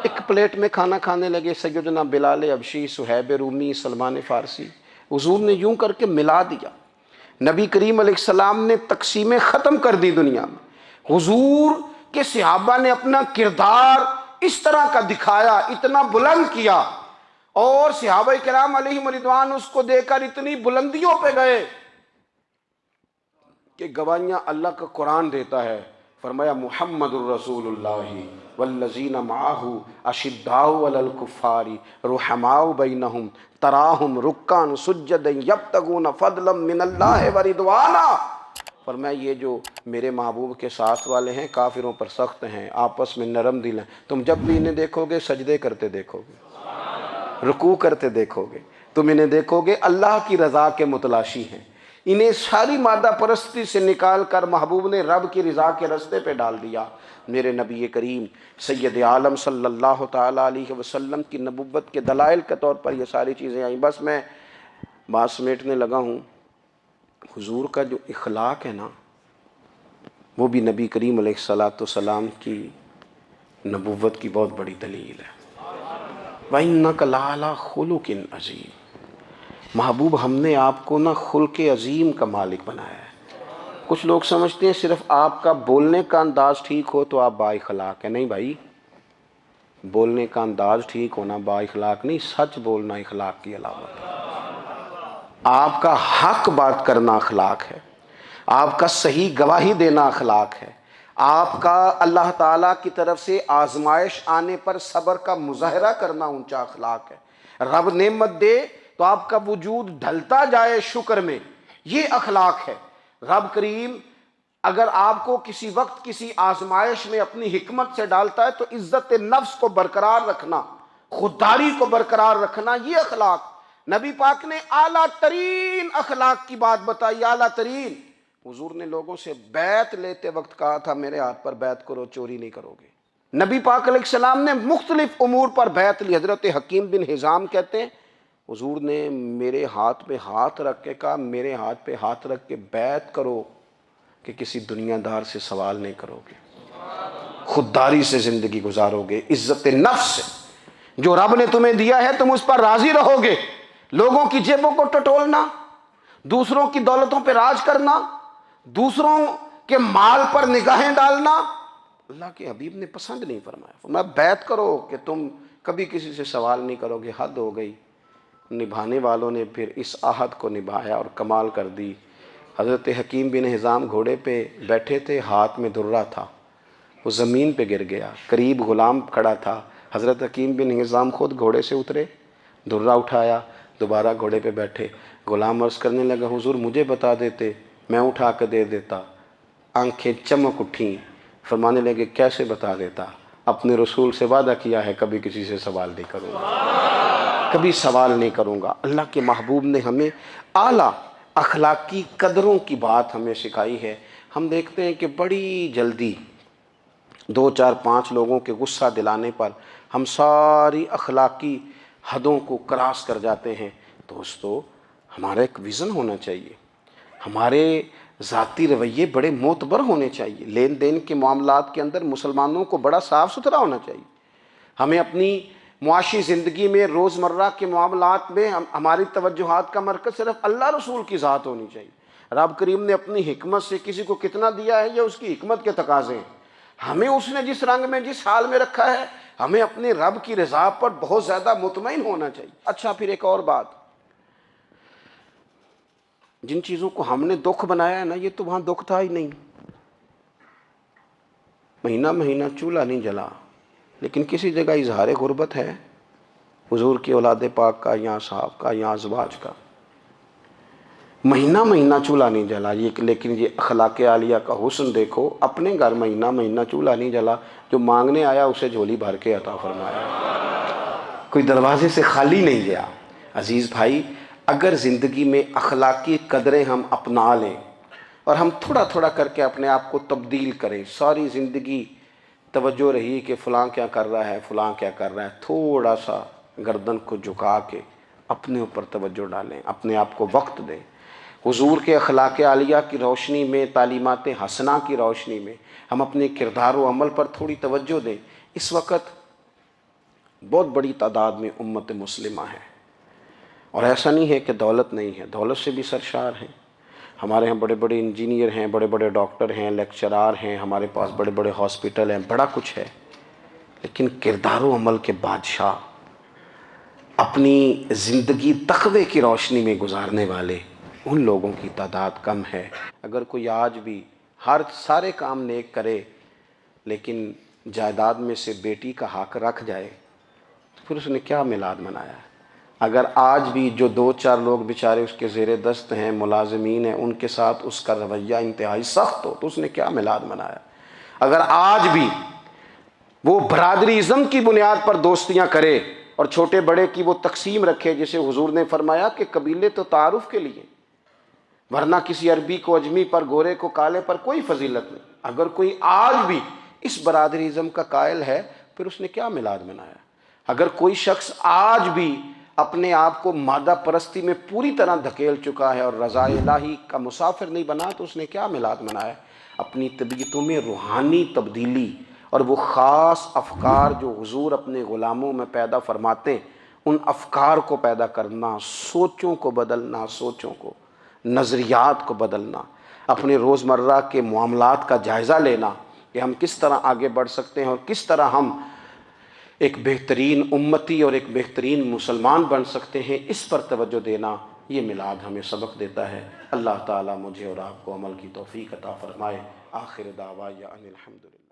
ایک پلیٹ میں کھانا کھانے لگے، سیدنا بلال حبشی، صہیب رومی، سلمان فارسی، حضور نے یوں کر کے ملا دیا۔ نبی کریم علیہ السلام نے تقسیمیں ختم کر دی دنیا میں، حضور کے صحابہ نے اپنا کردار اس طرح کا دکھایا، اتنا بلند کیا، اور صحابہ کرام علیہم رضوان اس کو دیکھ کر اتنی بلندیوں پہ گئے کہ گواہیاں اللہ کا قرآن دیتا ہے۔ فرمایا محمد الرسول اللہ والذین معہ اشداء علی الکفار رحماء بینہم تراہم رکعا سجدا یبتغون فضلا من اللہ ورضوانا۔ فرمایا یہ جو میرے محبوب کے ساتھ والے ہیں کافروں پر سخت ہیں، آپس میں نرم دل ہیں، تم جب بھی انہیں دیکھو گے سجدے کرتے دیکھو گے، رکوع کرتے دیکھو گے، تم انہیں دیکھو گے اللہ کی رضا کے متلاشی ہیں۔ انہیں ساری مادہ پرستی سے نکال کر محبوب نے رب کی رضا کے رستے پہ ڈال دیا۔ میرے نبی کریم سید عالم صلی اللہ تعالیٰ علیہ وسلم کی نبوت کے دلائل کے طور پر یہ ساری چیزیں آئیں۔ بس میں بات سمیٹنے لگا ہوں، حضور کا جو اخلاق ہے نا، وہ بھی نبی کریم علیہ الصلوۃ والسلام کی نبوت کی بہت بڑی دلیل ہے۔ وَإِنَّكَ لَعَلَىٰ خُلُقٍ عَظِيمٍ، محبوب ہم نے آپ کو نا خلق عظیم کا مالک بنایا ہے۔ کچھ لوگ سمجھتے ہیں صرف آپ کا بولنے کا انداز ٹھیک ہو تو آپ با اخلاق ہیں، نہیں بھائی، بولنے کا انداز ٹھیک ہونا با اخلاق نہیں، سچ بولنا اخلاق کی علامت ہے۔ آپ کا حق بات کرنا اخلاق ہے، آپ کا صحیح گواہی دینا اخلاق ہے، آپ کا اللہ تعالیٰ کی طرف سے آزمائش آنے پر صبر کا مظاہرہ کرنا اونچا اخلاق ہے۔ رب نعمت دے تو آپ کا وجود ڈھلتا جائے شکر میں، یہ اخلاق ہے۔ رب کریم اگر آپ کو کسی وقت کسی آزمائش میں اپنی حکمت سے ڈالتا ہے تو عزت نفس کو برقرار رکھنا، خودداری کو برقرار رکھنا، یہ اخلاق نبی پاک نے اعلیٰ ترین اخلاق کی بات بتائی، اعلیٰ ترین۔ حضور نے لوگوں سے بیعت لیتے وقت کہا تھا میرے ہاتھ پر بیعت کرو، چوری نہیں کرو گے۔ نبی پاک علیہ السلام نے مختلف امور پر بیعت لی۔ حضرت حکیم بن حزام کہتے ہیں حضور نے میرے ہاتھ پہ ہاتھ رکھ کے کہا میرے ہاتھ پہ ہاتھ رکھ کے بیعت کرو کہ کسی دنیا دار سے سوال نہیں کرو گے، خودداری سے زندگی گزارو گے، عزت نفس سے، جو رب نے تمہیں دیا ہے تم اس پر راضی رہو گے۔ لوگوں کی جیبوں کو ٹٹولنا، دوسروں کی دولتوں پہ راج کرنا، دوسروں کے مال پر نگاہیں ڈالنا اللہ کے حبیب نے پسند نہیں فرمایا۔ فرمایا بیعت کرو کہ تم کبھی کسی سے سوال نہیں کرو گے۔ حد ہو گئی۔ نبھانے والوں نے پھر اس عہد کو نبھایا اور کمال کر دی۔ حضرت حکیم بن حزام گھوڑے پہ بیٹھے تھے، ہاتھ میں درہ تھا، وہ زمین پہ گر گیا، قریب غلام کھڑا تھا۔ حضرت حکیم بن حزام خود گھوڑے سے اترے، درہ اٹھایا، دوبارہ گھوڑے پہ بیٹھے۔ غلام عرض کرنے لگا حضور مجھے بتا دیتے میں اٹھا کے دے دیتا۔ آنکھیں چمک اٹھیں، فرمانے لگے کیسے بتا دیتا؟ اپنے رسول سے وعدہ کیا ہے کبھی کسی سے سوال نہیں کروں گا، کبھی سوال نہیں کروں گا۔ اللہ کے محبوب نے ہمیں اعلیٰ اخلاقی قدروں کی بات ہمیں سکھائی ہے۔ ہم دیکھتے ہیں کہ بڑی جلدی 2 4 5 لوگوں کے غصہ دلانے پر ہم ساری اخلاقی حدوں کو کراس کر جاتے ہیں۔ دوستو ہمارا ایک ویژن ہونا چاہیے، ہمارے ذاتی رویے بڑے معتبر ہونے چاہیے۔ لین دین کے معاملات کے اندر مسلمانوں کو بڑا صاف ستھرا ہونا چاہیے۔ ہمیں اپنی معاشی زندگی میں روزمرہ کے معاملات میں ہماری توجہات کا مرکز صرف اللہ رسول کی ذات ہونی چاہیے۔ رب کریم نے اپنی حکمت سے کسی کو کتنا دیا ہے یہ اس کی حکمت کے تقاضے ہیں۔ ہمیں اس نے جس رنگ میں جس حال میں رکھا ہے ہمیں اپنے رب کی رضا پر بہت زیادہ مطمئن ہونا چاہیے۔ اچھا پھر ایک اور بات، جن چیزوں کو ہم نے دکھ بنایا ہے نا یہ تو وہاں دکھ تھا ہی نہیں۔ مہینہ مہینہ چولہا نہیں جلا، لیکن کسی جگہ اظہار غربت ہے، حضور کی اولاد پاک کا یا صحاب کا یا ازواج کا۔ مہینہ مہینہ چولہا نہیں جلا، لیکن یہ اخلاق عالیہ کا حسن دیکھو، اپنے گھر مہینہ مہینہ چولہا نہیں جلا، جو مانگنے آیا اسے جھولی بھر کے عطا فرمایا، کوئی دروازے سے خالی نہیں گیا۔ عزیز بھائی اگر زندگی میں اخلاقی قدریں ہم اپنا لیں اور ہم تھوڑا تھوڑا کر کے اپنے آپ کو تبدیل کریں، ساری زندگی توجہ رہی کہ فلاں کیا کر رہا ہے فلاں کیا کر رہا ہے، تھوڑا سا گردن کو جھکا کے اپنے اوپر توجہ ڈالیں، اپنے آپ کو وقت دیں، حضور کے اخلاق عالیہ کی روشنی میں، تعلیمات حسنہ کی روشنی میں ہم اپنے کردار و عمل پر تھوڑی توجہ دیں۔ اس وقت بہت بڑی تعداد میں امت مسلمہ ہے، اور ایسا نہیں ہے کہ دولت نہیں ہے، دولت سے بھی سرشار ہیں۔ ہمارے ہاں بڑے بڑے انجینئر ہیں، بڑے بڑے ڈاکٹر ہیں، لیکچرار ہیں، ہمارے پاس بڑے بڑے ہاسپٹل ہیں، بڑا کچھ ہے، لیکن کردار و عمل کے بادشاہ، اپنی زندگی تقوی کی روشنی میں گزارنے والے، ان لوگوں کی تعداد کم ہے۔ اگر کوئی آج بھی سارے کام نیک کرے لیکن جائیداد میں سے بیٹی کا حق رکھ جائے تو پھر اس نے کیا میلاد منایا ہے؟ اگر آج بھی جو 2 4 لوگ بیچارے اس کے زیر دست ہیں، ملازمین ہیں، ان کے ساتھ اس کا رویہ انتہائی سخت ہو تو اس نے کیا میلاد منایا؟ اگر آج بھی وہ برادری ازم کی بنیاد پر دوستیاں کرے اور چھوٹے بڑے کی وہ تقسیم رکھے، جسے حضور نے فرمایا کہ قبیلے تو تعارف کے لیے، ورنہ کسی عربی کو اجمی پر، گورے کو کالے پر کوئی فضیلت نہیں۔ اگر کوئی آج بھی اس برادری ازم کا قائل ہے پھر اس نے کیا میلاد منایا؟ اگر کوئی شخص آج بھی اپنے آپ کو مادہ پرستی میں پوری طرح دھکیل چکا ہے اور رضا الہی کا مسافر نہیں بنا تو اس نے کیا میلاد منایا؟ اپنی طبیعتوں میں روحانی تبدیلی اور وہ خاص افکار جو حضور اپنے غلاموں میں پیدا فرماتے ہیں، ان افکار کو پیدا کرنا، سوچوں کو بدلنا، سوچوں کو، نظریات کو بدلنا، اپنے روزمرہ کے معاملات کا جائزہ لینا کہ ہم کس طرح آگے بڑھ سکتے ہیں اور کس طرح ہم ایک بہترین امتی اور ایک بہترین مسلمان بن سکتے ہیں، اس پر توجہ دینا، یہ میلاد ہمیں سبق دیتا ہے۔ اللہ تعالیٰ مجھے اور آپ کو عمل کی توفیق عطا فرمائے۔ آخر دعوایا ان الحمدللہ۔